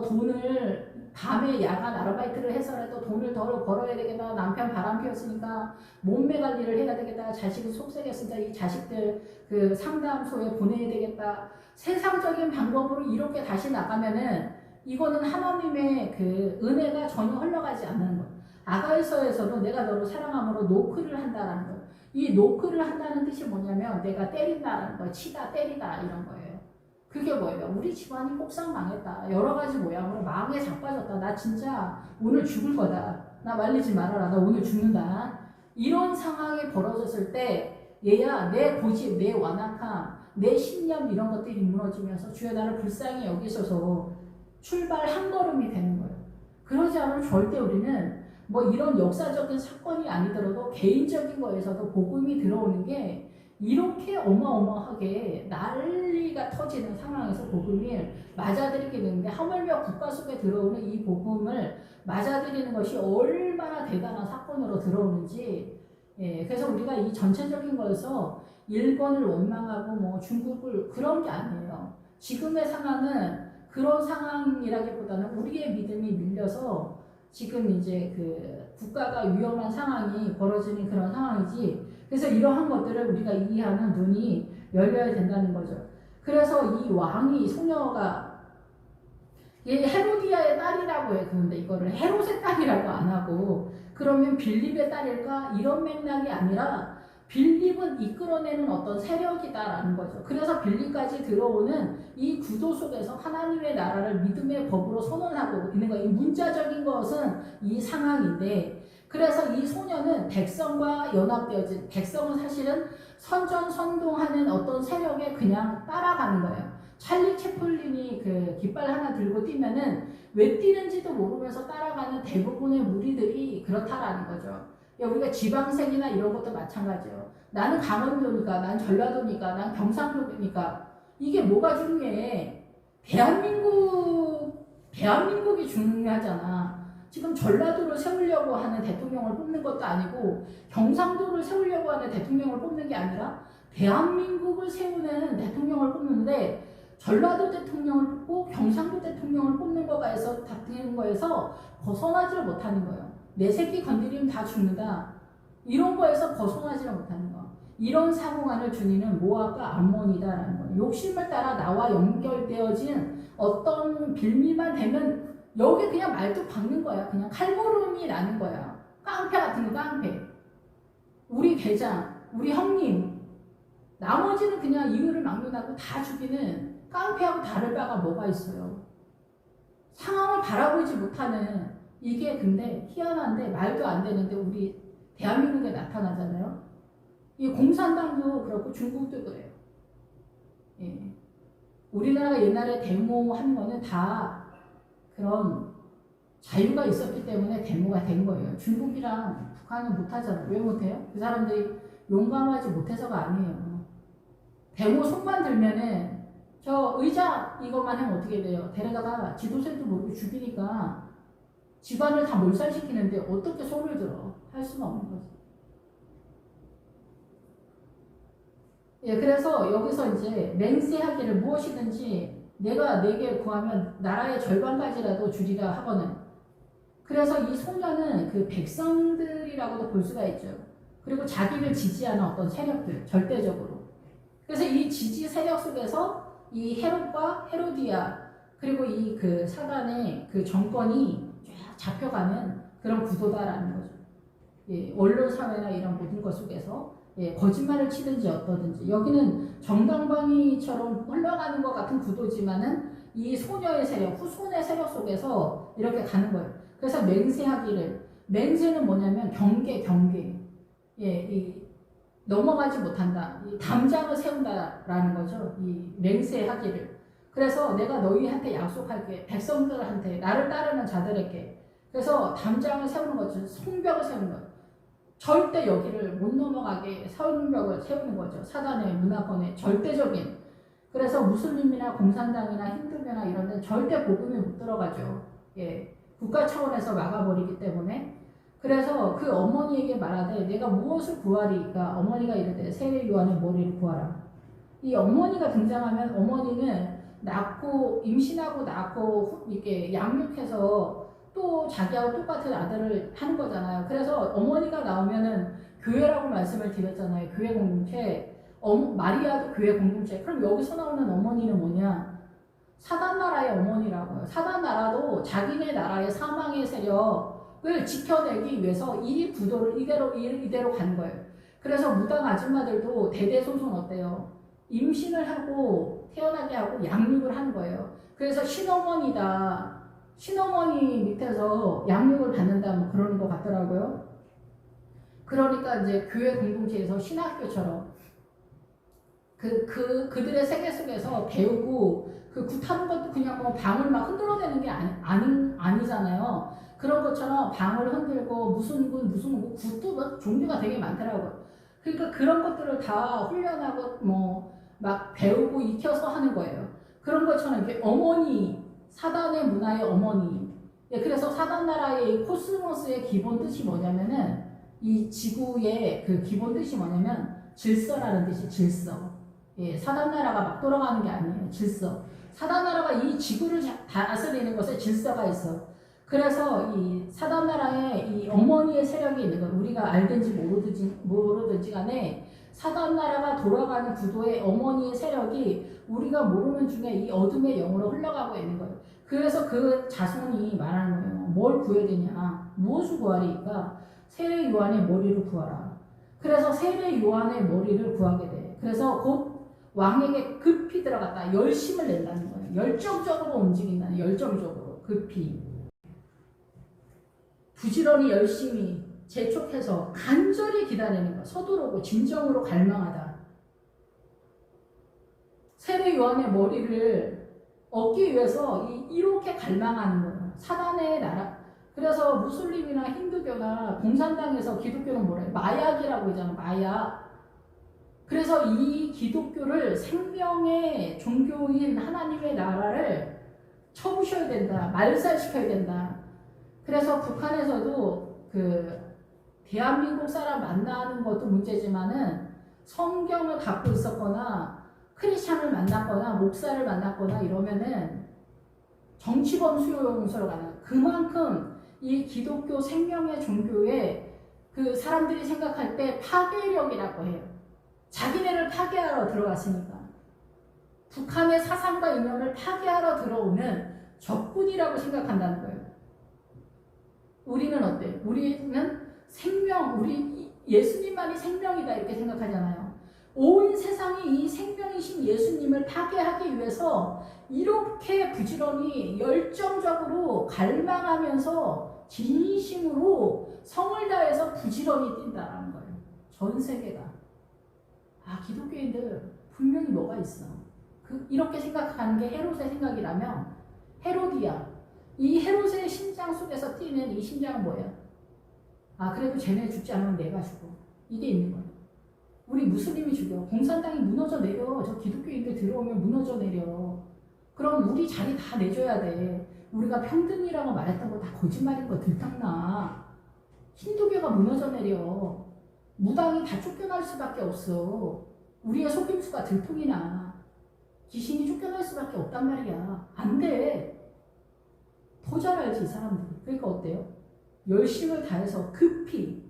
돈을 밤에 야간 아르바이트를 해서라도 돈을 더 벌어야 되겠다. 남편 바람 피웠으니까 몸매 관리를 해야 되겠다. 자식은 속썩였으니까 이 자식들 그 상담소에 보내야 되겠다. 세상적인 방법으로 이렇게 다시 나가면은 이거는 하나님의 그 은혜가 전혀 흘러가지 않는 것. 아가이서에서도 내가 너를 사랑함으로 노크를 한다라는 것. 이 노크를 한다는 뜻이 뭐냐면 내가 때린다라는 거, 치다, 때리다 이런 거예요. 그게 뭐예요? 우리 집안이 폭삭 망했다. 여러 가지 모양으로 마음에 자빠졌다. 나 진짜 오늘 죽을 거다. 나 말리지 말아라. 나 오늘 죽는다. 이런 상황이 벌어졌을 때 얘야 내 고집, 내 완악함, 내 신념 이런 것들이 무너지면서 주여 나를 불쌍히 여기셔서 출발 한 걸음이 되는 거예요. 그러지 않으면 절대 우리는 뭐 이런 역사적인 사건이 아니더라도 개인적인 거에서도 복음이 들어오는 게 이렇게 어마어마하게 난리가 터지는 상황에서 복음을 맞아들이게 되는데 하물며 국가 속에 들어오는 이 복음을 맞아들이는 것이 얼마나 대단한 사건으로 들어오는지 그래서 우리가 이 전체적인 거에서 일본을 원망하고 뭐 중국을 그런 게 아니에요. 지금의 상황은 그런 상황이라기보다는 우리의 믿음이 밀려서 지금 이제 그 국가가 위험한 상황이 벌어지는 그런 상황이지. 그래서 이러한 것들을 우리가 이해하는 눈이 열려야 된다는 거죠. 그래서 이 왕이 소녀가 얘 헤로디아의 딸이라고 해. 그런데 이거를 헤롯의 딸이라고 안 하고 그러면 빌립의 딸일까? 이런 맥락이 아니라 빌립은 이끌어내는 어떤 세력이다라는 거죠. 그래서 빌립까지 들어오는 이 구도 속에서 하나님의 나라를 믿음의 법으로 선언하고 있는 거예요. 이 문자적인 것은 이 상황인데 그래서 이 소녀는 백성과 연합되어진 백성은 사실은 선전선동하는 어떤 세력에 그냥 따라가는 거예요. 찰리 채플린이 그 깃발 하나 들고 뛰면은 왜 뛰는지도 모르면서 따라가는 대부분의 무리들이 그렇다라는 거죠. 우리가 지방생이나 이런 것도 마찬가지예요. 나는 강원도니까, 난 전라도니까, 난 경상도니까. 이게 뭐가 중요해? 대한민국이 중요하잖아. 지금 전라도를 세우려고 하는 대통령을 뽑는 것도 아니고 경상도를 세우려고 하는 대통령을 뽑는 게 아니라 대한민국을 세우는 대통령을 뽑는데 전라도 대통령을 뽑고 경상도 대통령을 뽑는 거에서 다투는 거에서 벗어나지를 못하는 거예요. 내 새끼 건드리면 다 죽는다. 이런 거에서 벗어나지를 못하는 거. 이런 사고관을 준이는 모압과 암몬이다라는 거예요. 욕심을 따라 나와 연결되어진 어떤 빌미만 되면 여기 그냥 말뚝 박는 거야. 그냥 칼보름이 나는 거야. 깡패 같은 거 깡패. 우리 계장, 우리 형님. 나머지는 그냥 이유를 막론하고 다 죽이는 깡패하고 다를 바가 뭐가 있어요. 상황을 바라보지 못하는 이게 근데 희한한데 말도 안 되는데 우리 대한민국에 나타나잖아요. 이 공산당도 그렇고 중국도 그래요. 예. 우리나라가 옛날에 데모하는 거는 다 그런 자유가 있었기 때문에 데모가 된 거예요. 중국이랑 북한은 못하잖아요. 왜 못해요? 그 사람들이 용감하지 못해서가 아니에요. 데모 손만 들면은 저 의자 이것만 하면 어떻게 돼요? 데려다가 지도세도 모르고 죽이니까 집안을 다 몰살시키는데 어떻게 손을 들어? 할 수가 없는 거죠. 예, 그래서 여기서 이제 맹세하기를 무엇이든지 내가 내게 구하면 나라의 절반까지라도 주리라 하거든. 그래서 이 소녀는 그 백성들이라고도 볼 수가 있죠. 그리고 자기를 지지하는 어떤 세력들, 절대적으로. 그래서 이 지지 세력 속에서 이 헤롯과 헤로디아 그리고 이 그 사단의 그 정권이 쫙 잡혀가는 그런 구도다라는 거죠. 예, 언론 사회나 이런 모든 것 속에서 예, 거짓말을 치든지 어떠든지 여기는 정당방위처럼 흘러가는 것 같은 구도지만은 이 소녀의 세력, 후손의 세력 속에서 이렇게 가는 거예요. 그래서 맹세하기를 맹세는 뭐냐면 경계 예, 이 넘어가지 못한다. 이 담장을 세운다라는 거죠. 이 맹세하기를. 그래서 내가 너희한테 약속할게. 백성들한테 나를 따르는 자들에게. 그래서 담장을 세우는 거죠. 성벽을 세우는 거죠. 절대 여기를 못 넘어가게 성벽을 세우는 거죠. 사단의 문화권의 절대적인. 그래서 무슬림이나 공산당이나 힌두교나 이런 데는 절대 복음이 못 들어가죠. 예, 국가 차원에서 막아버리기 때문에. 그래서 그 어머니에게 말하되 내가 무엇을 구하리까? 어머니가 이르되 세례 요한의 머리를 구하라. 이 어머니가 등장하면 어머니는 낳고 임신하고 낳고 이렇게 양육해서 또 자기하고 똑같은 아들을 하는 거잖아요. 그래서 어머니가 나오면은 교회라고 말씀을 드렸잖아요. 교회 공동체. 마리아도 교회 공동체. 그럼 여기서 나오는 어머니는 뭐냐? 사단 나라의 어머니라고요. 사단 나라도 자기네 나라의 사망의 세력을 지켜내기 위해서 이 구도를 이대로 간 거예요. 그래서 무당 아줌마들도 대대손손 어때요? 임신을 하고 태어나게 하고 양육을 하는 거예요. 그래서 신어머니다. 신어머니 밑에서 양육을 받는다 뭐 그러는 것 같더라고요. 그러니까 이제 교회 공동체에서 신학교처럼 그들의 세계 속에서 배우고 그 굿하는 것도 그냥 뭐 방을 막 흔들어대는 게 아니잖아요. 그런 것처럼 방을 흔들고 무슨 굿도 뭐 종류가 되게 많더라고요. 그러니까 그런 것들을 다 훈련하고 뭐 막 배우고 익혀서 하는 거예요. 그런 것처럼 이렇게 어머니, 사단의 문화의 어머니. 예, 그래서 사단 나라의 이 코스모스의 기본 뜻이 뭐냐면은 이 지구의 그 기본 뜻이 뭐냐면 질서라는 뜻이 질서. 예, 사단 나라가 막 돌아가는 게 아니에요. 질서. 사단 나라가 이 지구를 다스리는 것에 질서가 있어. 그래서 이 사단 나라의 이 어머니의 세력이 있는 거 우리가 알든지 모르든지 간에 사단 나라가 돌아가는 구도의 어머니의 세력이 우리가 모르는 중에 이 어둠의 영으로 흘러가고 있는 거예요. 그래서 그 자손이 말하는 거예요. 뭘 구해야 되냐? 무엇을 구하리까? 세례 요한의 머리를 구하라. 그래서 세례 요한의 머리를 구하게 돼. 그래서 곧 왕에게 급히 들어갔다. 열심을 낸다는 거예요. 열정적으로 움직인다는 열정적으로 급히. 부지런히 열심히 재촉해서 간절히 기다리는 거. 서두르고 진정으로 갈망하다. 세례 요한의 머리를 얻기 위해서 이렇게 갈망하는 거예요. 사단의 나라, 그래서 무슬림이나 힌두교나 공산당에서 기독교는 뭐래? 마약이라고 하잖아. 마약. 그래서 이 기독교를 생명의 종교인 하나님의 나라를 쳐부셔야 된다. 말살시켜야 된다. 그래서 북한에서도 대한민국 사람 만나는 것도 문제지만은 성경을 갖고 있었거나 크리스찬을 만났거나 목사를 만났거나 이러면은 정치범 수용소로 가는, 그만큼 이 기독교 생명의 종교에 사람들이 생각할 때 파괴력이라고 해요. 자기네를 파괴하러 들어갔으니까. 북한의 사상과 이념을 파괴하러 들어오는 적군이라고 생각한다는 거예요. 우리는 어때? 우리는 생명, 우리 예수님만이 생명이다 이렇게 생각하잖아요. 온 세상이 이 생명이신 예수님을 파괴하기 위해서 이렇게 부지런히 열정적으로 갈망하면서 진심으로 성을 다해서 부지런히 뛴다라는 거예요. 전 세계가. 기독교인들 분명히 뭐가 있어. 이렇게 생각하는 게 헤롯의 생각이라면, 헤로디아, 이 헤롯의 심장 속에서 뛰는 이 심장은 뭐야? 그래도 쟤네 죽지 않으면 내가 죽어. 이게 있는 거야. 우리 무슬림이 죽여. 공산당이 무너져 내려. 저 기독교인들 들어오면 무너져 내려. 그럼 우리 자리 다 내줘야 돼. 우리가 평등이라고 말했던 거 다 거짓말인 거 들통나. 힌두교가 무너져 내려. 무당이 다 쫓겨날 수밖에 없어. 우리의 속임수가 들통이 나. 귀신이 쫓겨날 수밖에 없단 말이야. 안 돼. 더 잘 알지 이 사람들이. 그러니까 어때요? 열심을 다해서 급히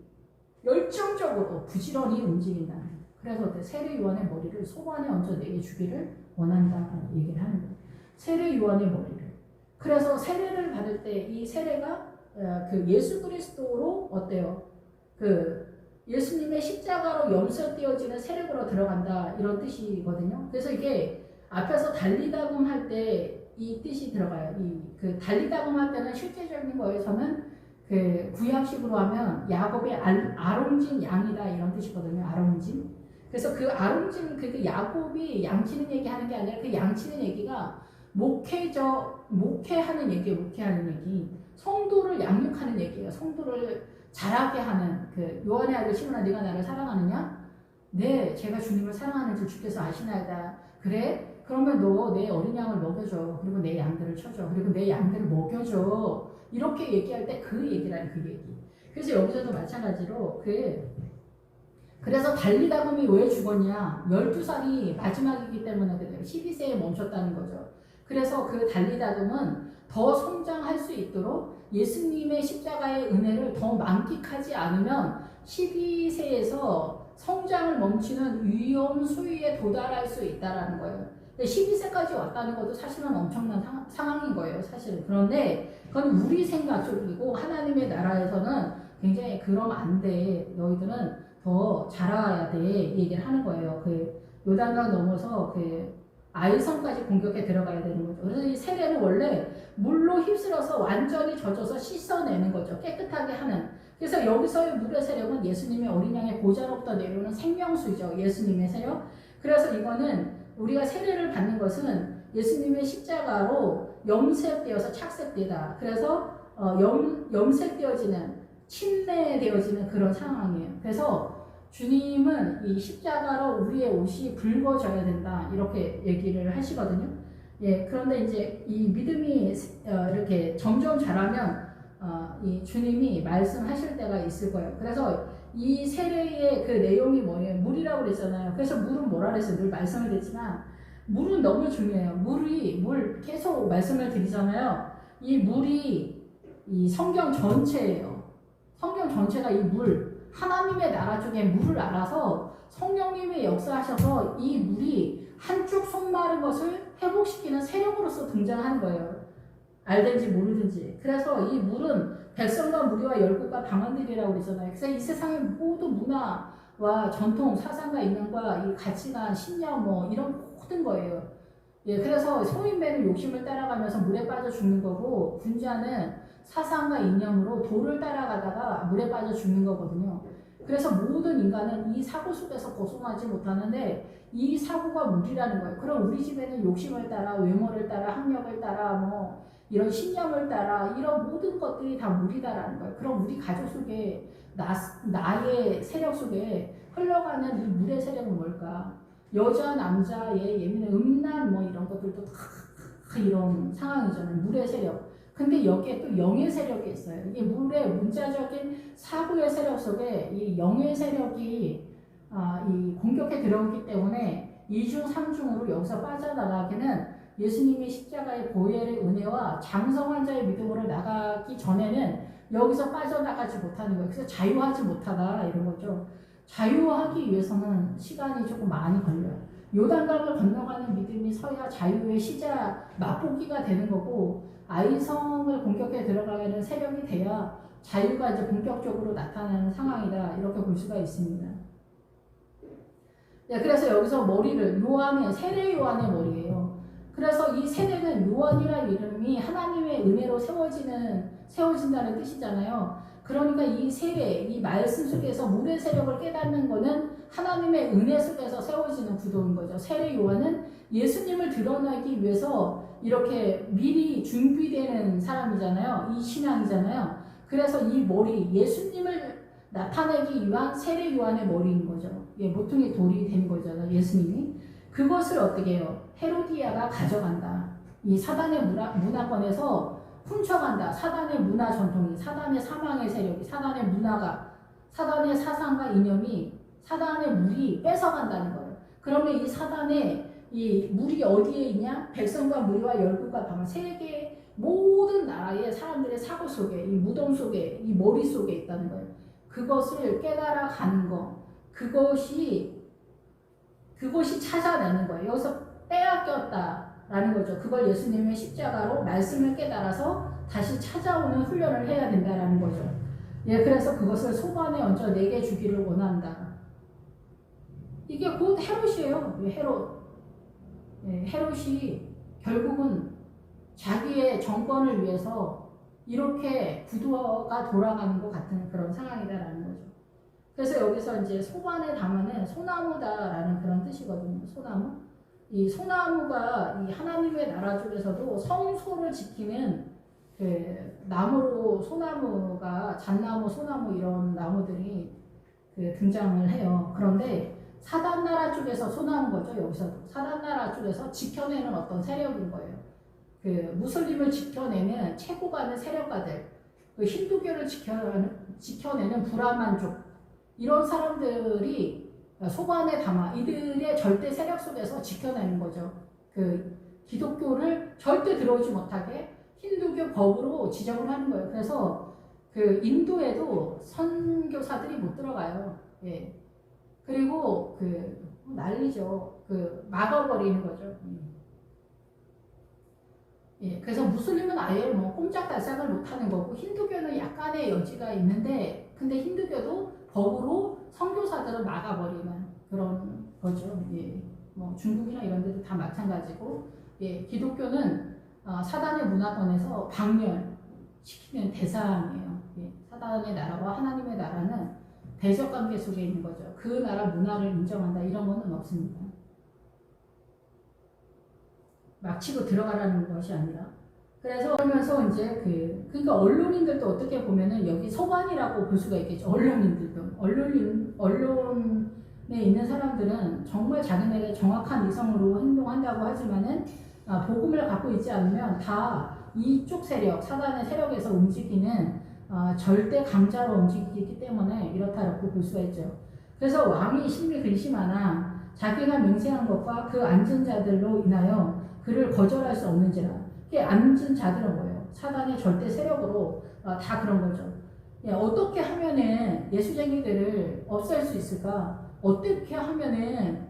열정적으로 부지런히 움직인다. 그래서 어때? 세례 요한의 머리를 소관에 얹어 내게 주기를 원한다라고 얘기를 하는 거예요. 세례 요한의 머리를. 그래서 세례를 받을 때 이 세례가 예수 그리스도로 어때요? 예수님의 십자가로 염소되어지는 세례로 들어간다 이런 뜻이거든요. 그래서 이게 앞에서 달리다금 할 때 이 뜻이 들어가요. 달리다금 할 때는 실제적인 거에서는 구약식으로 하면 야곱의 아롱진 양이다 이런 뜻이거든요. 아롱진. 그래서 아롱진 야곱이 양치는 얘기하는 게 아니라 양치는 얘기가 목회하는 얘기예요. 목회하는 얘기. 성도를 양육하는 얘기예요. 성도를 자라게 하는 요한의 아들 시몬아 네가 나를 사랑하느냐? 네, 제가 주님을 사랑하는 줄 주께서 아시나이다. 그래? 그러면 너 내 어린 양을 먹여줘. 그리고 내 양들을 쳐줘. 그리고 내 양들을 먹여줘. 이렇게 얘기할 때 얘기라는 얘기. 그래서 여기서도 마찬가지로 그래서 달리다금이 왜 죽었냐? 12살이 마지막이기 때문에 그래요. 12세에 멈췄다는 거죠. 그래서 달리다금은 더 성장할 수 있도록 예수님의 십자가의 은혜를 더 만끽하지 않으면 12세에서 성장을 멈추는 위험 수위에 도달할 수 있다는 거예요. 12세까지 왔다는 것도 사실은 엄청난 상황인 거예요. 사실은. 그런데 그건 우리 생각 쪽이고 하나님의 나라에서는 굉장히 그러면 안 돼. 너희들은 더 자라야 돼. 얘기를 하는 거예요. 요단강 넘어서 아이성까지 공격에 들어가야 되는 거죠. 그래서 이 세례는 원래 물로 휩쓸어서 완전히 젖어서 씻어내는 거죠. 깨끗하게 하는. 그래서 여기서의 물의 세력은 예수님의 어린 양의 보좌로부터 내려오는 생명수죠. 예수님의 세력. 그래서 이거는 우리가 세례를 받는 것은 예수님의 십자가로 염색되어서 착색되다. 그래서 염색되어지는, 침례되어지는 그런 상황이에요. 그래서 주님은 이 십자가로 우리의 옷이 붉어져야 된다. 이렇게 얘기를 하시거든요. 예, 그런데 이제 이 믿음이 이렇게 점점 자라면 이 주님이 말씀하실 때가 있을 거예요. 그래서 이 세례의 내용이 뭐예요? 물이라고 그랬잖아요. 그래서 물은 뭐라 그랬어요? 늘 말씀을 드리지만 물은 너무 중요해요. 물 계속 말씀을 드리잖아요. 이 물이 이 성경 전체예요. 성경 전체가 이 물, 하나님의 나라 쪽에 물을 알아서 성령님이 역사하셔서 이 물이 한쪽 손 마른 것을 회복시키는 세력으로서 등장하는 거예요. 알든지 모르든지. 그래서 이 물은 백성과 무리와 열국과 방언들이라고 그러잖아요. 그래서 이 세상의 모든 문화와 전통, 사상과 이념과 이 가치관, 신념 이런 모든 거예요. 예, 그래서 소인배는 욕심을 따라가면서 물에 빠져 죽는 거고 군자는 사상과 이념으로 돌을 따라가다가 물에 빠져 죽는 거거든요. 그래서 모든 인간은 이 사고 속에서 벗어나지 못하는데 이 사고가 물이라는 거예요. 그럼 우리 집에는 욕심을 따라, 외모를 따라, 학력을 따라, 이런 신념을 따라 이런 모든 것들이 다 무리다라는 거예요. 그럼 우리 가족 속에 나의 세력 속에 흘러가는 이 물의 세력은 뭘까? 여자, 남자의 예민한 음란 뭐 이런 것들도 다 이런 상황이잖아요. 물의 세력. 근데 여기에 또 영의 세력이 있어요. 이게 물의 문자적인 사고의 세력 속에 이 영의 세력이 이 공격에 들어오기 때문에 2중, 3중으로 여기서 빠져나가기는 예수님이 십자가의 보혈의 은혜와 장성한 자의 믿음으로 나가기 전에는 여기서 빠져나가지 못하는 거예요. 그래서 자유하지 못하다 이런 거죠. 자유하기 위해서는 시간이 조금 많이 걸려요. 요단강을 건너가는 믿음이 서야 자유의 시작, 맛보기가 되는 거고 아이성을 공격해 들어가는 세력이 돼야 자유가 이제 본격적으로 나타나는 상황이다. 이렇게 볼 수가 있습니다. 네, 그래서 여기서 머리를 세례 요한의 머리예요. 그래서 이 세례는 요한이라는 이름이 하나님의 은혜로 세워진다는 뜻이잖아요. 그러니까 이 세례, 이 말씀 속에서 물의 세력을 깨닫는 거는 하나님의 은혜 속에서 세워지는 구도인 거죠. 세례 요한은 예수님을 드러나기 위해서 이렇게 미리 준비되는 사람이잖아요. 이 신앙이잖아요. 그래서 이 머리, 예수님을 나타내기 위한 세례 요한의 머리인 거죠. 예, 모퉁이 돌이 된 거잖아요. 예수님이. 그것을 어떻게 해요? 헤로디아가 가져간다. 이 사단의 문화권에서 훔쳐간다. 사단의 문화 전통이, 사단의 사망의 세력이, 사단의 문화가, 사단의 사상과 이념이, 사단의 물이 뺏어간다는 거예요. 그러면 이 사단의 이 물이 어디에 있냐? 백성과 무리와 열국과 방을 세계 모든 나라의 사람들의 사고 속에, 이 무덤 속에, 이 머리 속에 있다는 거예요. 그것을 깨달아 가는 거. 그것이 찾아내는 거예요. 여기서 빼앗겼다라는 거죠. 그걸 예수님의 십자가로 말씀을 깨달아서 다시 찾아오는 훈련을 해야 된다라는 거죠. 예, 그래서 그것을 손안에 얹어 내게 주기를 원한다. 이게 곧 헤롯이에요. 헤롯이 결국은 자기의 정권을 위해서 이렇게 구도가 돌아가는 것 같은 그런 상황이다라는 거죠. 그래서 여기서 이제 소반에 담아는 소나무다라는 그런 뜻이거든요. 소나무. 이 소나무가 이 하나님의 나라 쪽에서도 성소를 지키는 그 나무로 소나무가 잣나무, 소나무 이런 나무들이 그 등장을 해요. 그런데 사단 나라 쪽에서 소나무인 거죠. 여기서도 사단 나라 쪽에서 지켜내는 어떤 세력인 거예요. 그 무슬림을 지켜내는 최고 가는 세력가들, 그 힌두교를 지켜내는 브라만족 이런 사람들이 소관에 담아 이들의 절대 세력 속에서 지켜내는 거죠. 그 기독교를 절대 들어오지 못하게 힌두교 법으로 지정을 하는 거예요. 그래서 그 인도에도 선교사들이 못 들어가요. 예. 그리고 그 난리죠. 그 막아버리는 거죠. 예. 그래서 무슬림은 아예 뭐 꼼짝달싹을 못하는 거고 힌두교는 약간의 여지가 있는데 근데 힌두교도 법으로 선교사들을 막아버리는 그런 거죠. 예. 뭐 중국이나 이런 데도 다 마찬가지고, 예. 기독교는 사단의 문화권에서 박멸시키는 대상이에요. 예. 사단의 나라와 하나님의 나라는 대적 관계 속에 있는 거죠. 그 나라 문화를 인정한다 이런 거는 없습니다. 막 치고 들어가라는 것이 아니라. 그래서 그러면서 이제 그러니까 언론인들도 어떻게 보면은 여기 소관이라고 볼 수가 있겠죠. 언론에 있는 사람들은 정말 자기네가 정확한 이성으로 행동한다고 하지만은 복음을 갖고 있지 않으면 다 이쪽 세력, 사단의 세력에서 움직이는 절대 강자로 움직이기 때문에 이렇다라고 볼 수가 있죠. 그래서 왕이 심히 근심하나 자기가 맹세한 것과 그 앉은 자들로 인하여 그를 거절할 수 없는지라. 그게 앉은 자들은 뭐예요? 사단의 절대 세력으로 다 그런 거죠. 예, 어떻게 하면은 예수쟁이들을 없앨 수 있을까? 어떻게 하면은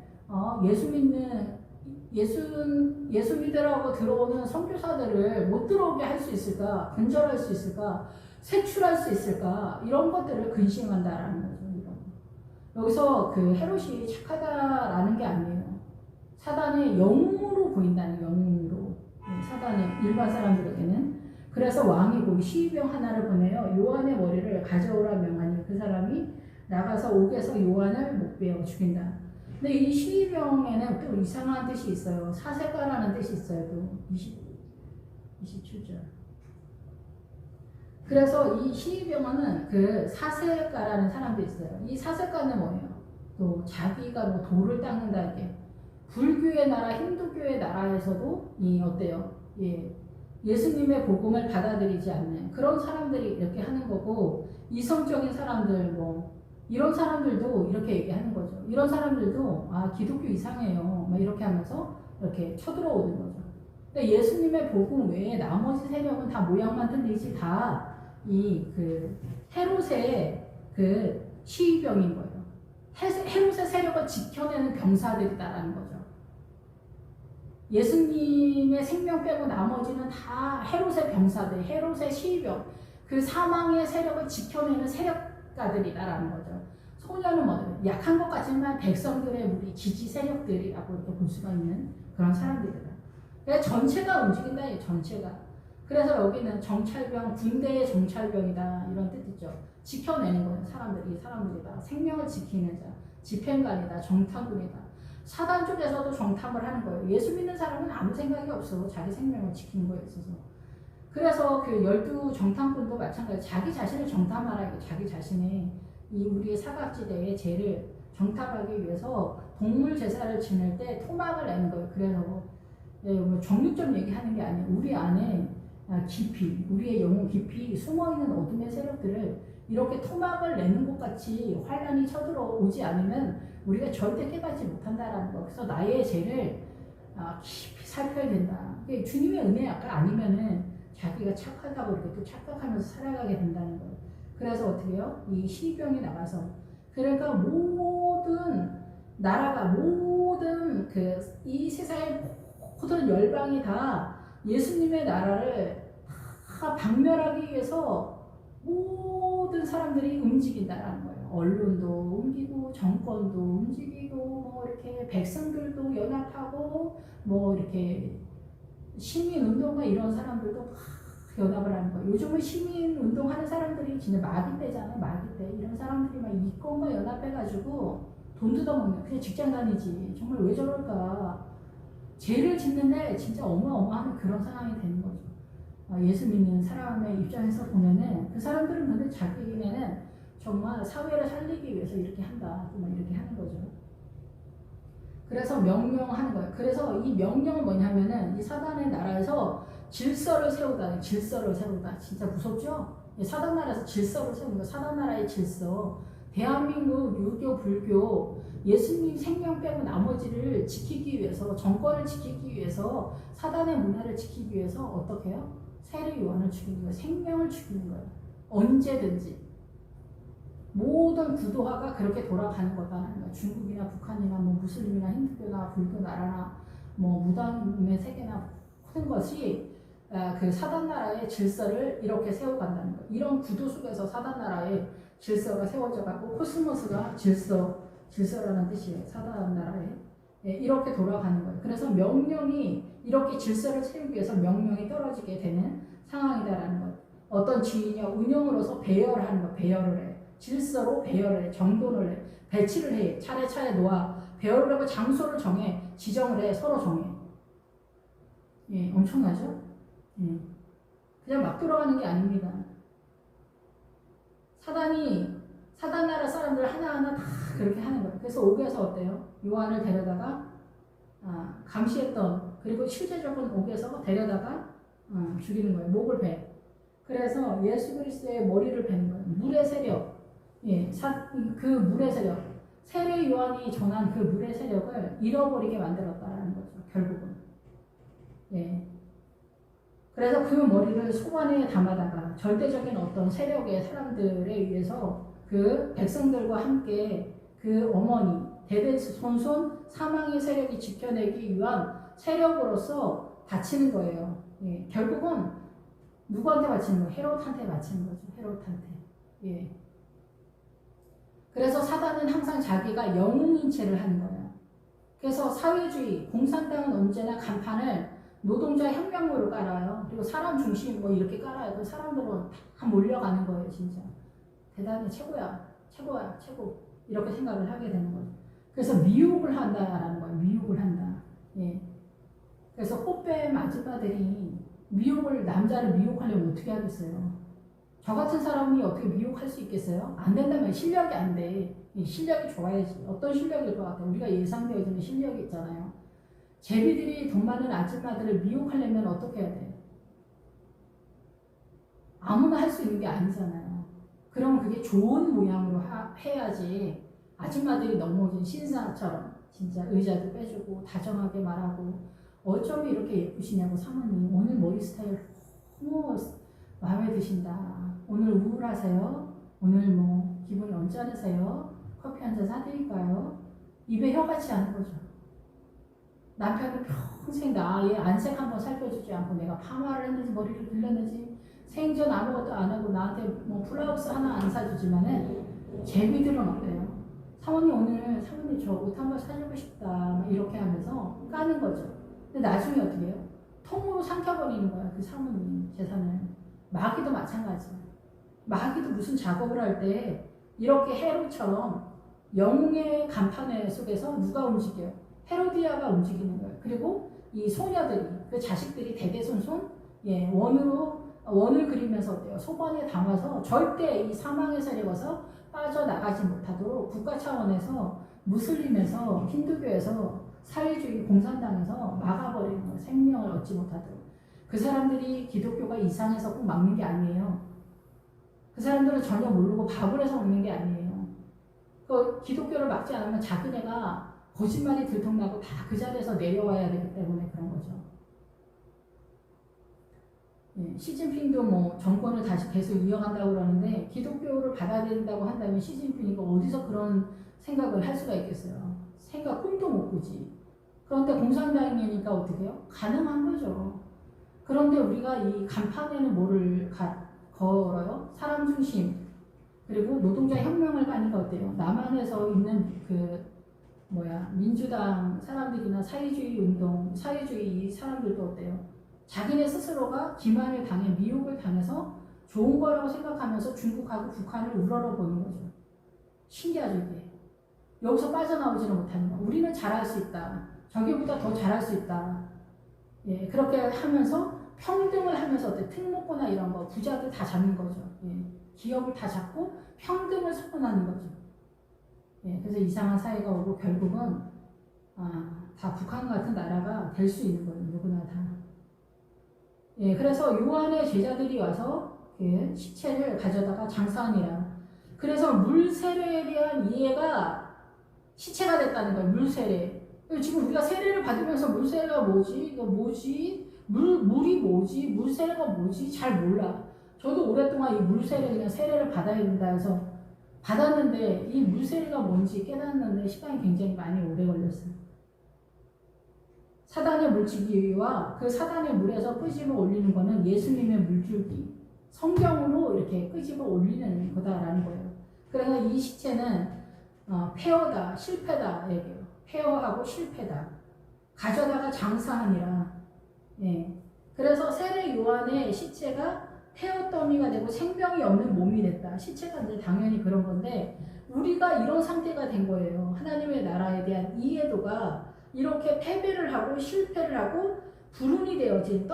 예수 믿으라고 들어오는 선교사들을 못 들어오게 할 수 있을까? 근절할 수 있을까? 색출할 수 있을까? 이런 것들을 근심한다라는 거죠. 여기서 그 헤롯이 착하다라는 게 아니에요. 사단의 영으로 보인다는 영으로. 사단의 일반 사람들에게는. 그래서 왕이 곧 시위병 하나를 보내요. 요한의 머리를 가져오라 명하니 그 사람이 나가서 옥에서 요한을 목베어 죽인다. 근데 이 시위병에는 또 이상한 뜻이 있어요. 사색가라는 뜻이 있어요. 또 27절. 그래서 이 시위병원은 그 사세가라는 사람도 있어요. 이 사세가는 뭐예요? 또 자기가 뭐 돌을 닦는다 이게 불교의 나라, 힌두교의 나라에서도 이 어때요? 예, 예수님의 복음을 받아들이지 않는 그런 사람들이 이렇게 하는 거고 이성적인 사람들 뭐 이런 사람들도 이렇게 얘기하는 거죠. 이런 사람들도 아 기독교 이상해요. 막 이렇게 하면서 이렇게 쳐들어오는 거죠. 근데 예수님의 복음 외에 나머지 세력은 다 모양만 틀리지 다 이 그 헤롯의 그 시위병인 거예요. 헤롯의 세력을 지켜내는 병사들이다라는 거죠. 예수님의 생명 빼고 나머지는 다 헤롯의 병사들, 헤롯의 시위병, 그 사망의 세력을 지켜내는 세력가들이다라는 거죠. 소녀는 뭐예요? 약한 것 같지만 백성들의 우리 지지 세력들이라고 이렇게 볼 수가 있는 그런 사람들이다. 그러니까 전체가 움직인다, 이 전체가. 그래서 여기는 정찰병, 군대의 정찰병이다 이런 뜻이죠. 지켜내는 거예요. 사람들이다. 생명을 지키는 자, 집행관이다, 정탐꾼이다. 사단 쪽에서도 정탐을 하는 거예요. 예수 믿는 사람은 아무 생각이 없어. 자기 생명을 지키는 거에 있어서. 그래서 그 12 정탐꾼도 마찬가지. 자기 자신을 정탐하라. 자기 자신의 이 우리의 사각지대의 죄를 정탐하기 위해서 동물 제사를 지낼 때 토막을 내는 거예요. 그래서 뭐 정육점 얘기하는 게 아니에요. 우리 안에 깊이, 우리의 영혼 깊이 숨어있는 어둠의 세력들을 이렇게 토막을 내는 것 같이 환란이 쳐들어오지 않으면 우리가 절대 깨닫지 못한다라는 거. 그래서 나의 죄를 깊이 살펴야 된다. 주님의 은혜가 아니면은 자기가 착하다고 이렇게 또 착각하면서 살아가게 된다는 거예요. 그래서 어떻게 해요? 이 시병이 나가서 그러니까 모든 나라가 모든 이 세상의 모든 열방이 다 예수님의 나라를 다 박멸하기 위해서 모든 사람들이 움직인다라는 거예요. 언론도 움직이고 정권도 움직이고 뭐 이렇게 백성들도 연합하고 뭐 이렇게 시민운동가 이런 사람들도 막 연합을 하는 거예요. 요즘은 시민운동하는 사람들이 진짜 마귀 때잖아요. 마귀 때. 이런 사람들이 막 이권과 연합해가지고 돈 뜯어먹는 그냥 직장 다니지. 정말 왜 저럴까. 죄를 짓는데 진짜 어마어마한 그런 상황이 되는 거죠. 예수 믿는 사람의 입장에서 보면은 그 사람들은 근데 자기네는 정말 사회를 살리기 위해서 이렇게 한다. 이렇게 하는 거죠. 그래서 명령하는 거예요. 그래서 이 명령은 뭐냐면은 이 사단의 나라에서 질서를 세우다. 진짜 무섭죠? 사단 나라에서 질서를 세우는 거. 사단 나라의 질서. 대한민국 유교, 불교, 예수님 생명 빼고 나머지를 지키기 위해서, 정권을 지키기 위해서, 사단의 문화를 지키기 위해서 어떻게 해요? 세례 요한을 죽이는 거예요. 생명을 죽이는 거예요. 언제든지. 모든 구도화가 그렇게 돌아가는 거다라는 거예요. 중국이나 북한이나 뭐 무슬림이나 힌두교나 불교 나라나 뭐 무당의 세계나 모든 것이 그 사단 나라의 질서를 이렇게 세워간다는 거예요. 이런 구도 속에서 사단 나라의 질서가 세워져 갖고 코스모스가 질서라는 뜻이에요. 사단 나라에. 이렇게 돌아가는 거예요. 그래서 명령이 이렇게 질서를 세우기 위해서 명령이 떨어지게 되는 상황이다라는 거예요. 어떤 주인이 운영으로서 배열하는 거, 배열을 해. 질서로 배열을 해. 정돈을 해. 배치를 해. 차례차례 놓아. 배열을 하고 장소를 정해. 지정을 해. 서로 정해. 엄청나죠? 그냥 막 돌아가는 게 아닙니다. 사단 나라 사람들 하나하나 다 그렇게 하는 거예요. 그래서 옥에서 어때요? 요한을 데려다가 감시했던 그리고 실제적인 옥에서 데려다가 죽이는 거예요. 목을 베. 그래서 예수 그리스도의 머리를 베는 거예요. 물의 세력. 그 물의 세력. 세례 요한이 전한 그 물의 세력을 잃어버리게 만들었다는 거죠. 결국은. 그래서 그 머리를 소관에 담아다가 절대적인 어떤 세력의 사람들에 의해서 그 백성들과 함께 그 어머니, 대대손손 사망의 세력이 지켜내기 위한 세력으로서 바치는 거예요. 결국은 누구한테 바치는 거예요? 헤롯한테 바치는 거죠. 헤롯한테. 그래서 사단은 항상 자기가 영웅인체를 하는 거예요. 그래서 사회주의, 공산당은 언제나 간판을 노동자 혁명으로 깔아요. 그리고 사람 중심 뭐 이렇게 깔아요. 그 사람들은 다 몰려가는 거예요, 진짜. 대단히 최고야, 최고. 이렇게 생각을 하게 되는 거죠. 그래서 미혹을 한다라는 거예요. 미혹을 한다. 그래서 꽃뱀 아줌마들이 남자를 미혹하려면 어떻게 하겠어요? 저 같은 사람이 어떻게 미혹할 수 있겠어요? 안 된다면 실력이 안 돼. 실력이 좋아야지. 어떤 실력일 것 같아요? 우리가 예상되어지는 실력이 있잖아요. 제비들이 돈 많은 아줌마들을 미혹하려면 어떻게 해야 돼? 아무나 할 수 있는 게 아니잖아요. 그럼 그게 좋은 모양으로 해야지. 아줌마들이 너무 신사처럼 진짜 의자도 빼주고 다정하게 말하고 어쩜 이렇게 예쁘시냐고 사모님 오늘 머리 스타일 너무 마음에 드신다. 오늘 우울하세요? 오늘 뭐 기분이 언짢으세요? 커피 한 잔 사드릴까요? 입에 혀같이 하는 거죠. 남편은 평생 나의 안색 한번 살펴주지 않고 내가 파마를 했는지 머리를 길렀는지 생전 아무것도 안 하고 나한테 뭐 플라우스 하나 안 사주지만은 제비들은 어때요? 사모님 저 옷 한번 사주고 싶다 막 이렇게 하면서 까는 거죠. 근데 나중에 어떻게 해요? 통으로 삼켜버리는 거야 그 사모님 재산을. 마귀도 마찬가지야. 마귀도 무슨 작업을 할 때 이렇게 헤롯처럼 영웅의 간판 속에서 누가 움직여요? 헤로디아가 움직이는 거예요. 그리고 이 소녀들이 그 자식들이 대대손손 원을 그리면서 어때요? 소반에 담아서 절대 이 사망의 세력에서 빠져나가지 못하도록 국가 차원에서 무슬림에서 힌두교에서 사회주의 공산당에서 막아버리는 거예요. 생명을 얻지 못하도록. 그 사람들이 기독교가 이상해서 꼭 막는 게 아니에요. 그 사람들은 전혀 모르고 밥을 해서 먹는 게 아니에요. 그 기독교를 막지 않으면 작은 애가 거짓말이 들통나고 다 그 자리에서 내려와야 되기 때문에 그런 거죠. 시진핑도 뭐 정권을 다시 계속 이어간다고 그러는데 기독교를 받아들인다고 한다면 시진핑이가 어디서 그런 생각을 할 수가 있겠어요. 생각 꿈도 못 꾸지. 그런데 공산당이니까 어떻게 해요? 가능한 거죠. 그런데 우리가 이 간판에는 뭐를 걸어요? 사람 중심. 그리고 노동자 혁명을 가니까 어때요? 남한에서 있는 민주당 사람들이나 사회주의 사람들도 어때요? 자기네 스스로가 기만을 당해 미혹을 당해서 좋은 거라고 생각하면서 중국하고 북한을 우러러보는 거죠. 신기하죠 이게. 여기서 빠져나오지는 못하는 거. 우리는 잘할 수 있다. 저기보다 더 잘할 수 있다. 그렇게 하면서 평등을 하면서 어때? 특목고나 이런 거 부자들 다 잡는 거죠. 기업을 다 잡고 평등을 선언하는 거죠. 그래서 이상한 사회가 오고 결국은 다 북한 같은 나라가 될 수 있는 거예요. 누구나 다. 그래서 요한의 제자들이 와서 시체를 가져다가 장사하니라. 그래서 물세례에 대한 이해가 시체가 됐다는 거예요. 물세례. 지금 우리가 세례를 받으면서 물세례가 뭐지? 이거 뭐지? 물이 뭐지? 물세례가 뭐지? 잘 몰라. 저도 오랫동안 이 물세례 그냥 세례를 받아야 된다 해서 받았는데 이 물세례가 뭔지 깨닫는데 시간이 굉장히 많이 오래 걸렸어요. 사단의 물줄기와 그 사단의 물에서 끄집어 올리는 거는 예수님의 물줄기, 성경으로 이렇게 끄집어 올리는 거다라는 거예요. 그래서 이 시체는 폐허다, 실패다 얘기해요. 폐허하고 실패다. 가져다가 장사하니라. 그래서 세례 요한의 시체가 폐허 더미가 되고 생명이 없는 몸이 됐다. 시체가 이제 당연히 그런 건데 우리가 이런 상태가 된 거예요. 하나님의 나라에 대한 이해도가 이렇게 패배를 하고 실패를 하고 불운이 되어진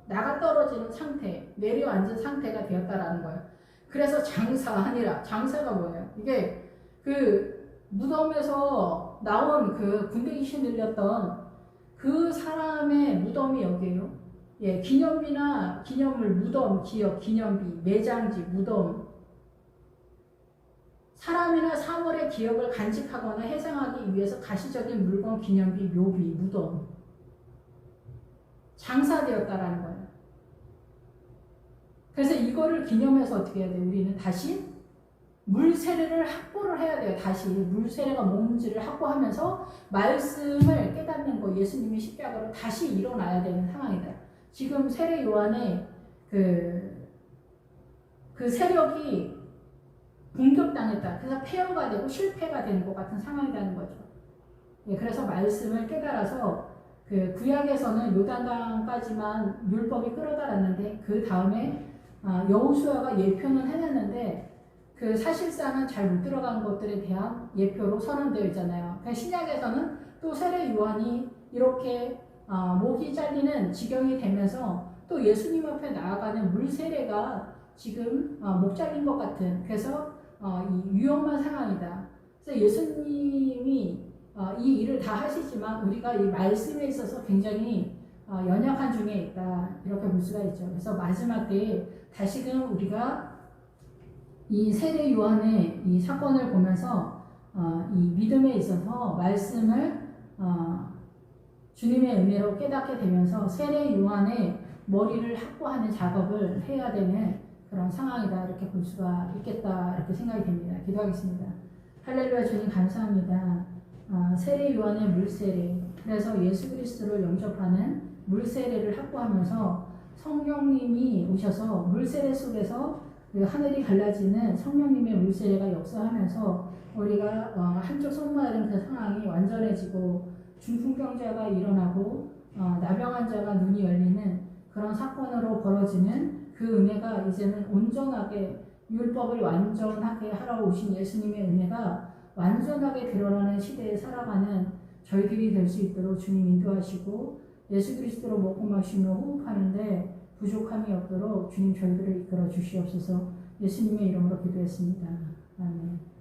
나가 떨어지는 상태, 내려앉은 상태가 되었다라는 거예요. 그래서 장사하니라. 장사가 뭐예요? 이게 그 무덤에서 나온 그 군대 귀신 들렸던 그 사람의 무덤이 여기에요. 기념비나 기념물, 무덤, 기업, 기념비, 매장지, 무덤. 사람이나 사물의 기억을 간직하거나 해상하기 위해서 가시적인 물건, 기념비, 묘비, 무덤. 장사되었다라는 거예요. 그래서 이거를 기념해서 어떻게 해야 돼요? 우리는 다시 물세례를 확보를 해야 돼요. 다시 물세례가 뭔지를 확보하면서 말씀을 깨닫는 거, 예수님이 십자가로 다시 일어나야 되는 상황이다. 지금 세례 요한의 그 세력이 공격당했다. 그래서 폐허가 되고 실패가 되는 것 같은 상황이라는 거죠. 그래서 말씀을 깨달아서 그 구약에서는 요단강까지만 율법이 끌어달았는데 그 다음에 여호수아가 예표는 해냈는데 그 사실상은 잘 못 들어간 것들에 대한 예표로 선언되어 있잖아요. 신약에서는 또 세례 요한이 이렇게 목이 잘리는 지경이 되면서 또 예수님 앞에 나아가는 물 세례가 지금 목잘린 것 같은, 그래서 이 위험한 상황이다. 그래서 예수님이 이 일을 다 하시지만 우리가 이 말씀에 있어서 굉장히 연약한 중에 있다, 이렇게 볼 수가 있죠. 그래서 마지막 때에 다시금 우리가 이 세례 요한의 이 사건을 보면서 이 믿음에 있어서 말씀을 주님의 은혜로 깨닫게 되면서 세례 요한의 머리를 확보하는 작업을 해야 되는 그런 상황이다, 이렇게 볼 수가 있겠다, 이렇게 생각이 됩니다. 기도하겠습니다. 할렐루야. 주님 감사합니다. 세례 요한의 물세례, 그래서 예수 그리스도를 영접하는 물세례를 확보하면서 성령님이 오셔서 물세례 속에서 그 하늘이 갈라지는 성령님의 물세례가 역사하면서 우리가 한쪽 손마른 그 상황이 완전해지고 중풍병자가 일어나고 나병한 자가 눈이 열리는 그런 사건으로 벌어지는 그 은혜가 이제는 온전하게 율법을 완전하게 하러 오신 예수님의 은혜가 완전하게 드러나는 시대에 살아가는 저희들이 될 수 있도록 주님 인도하시고 예수 그리스도로 먹고 마시며 호흡하는데 부족함이 없도록 주님 저희들을 이끌어 주시옵소서. 예수님의 이름으로 기도했습니다. 아멘.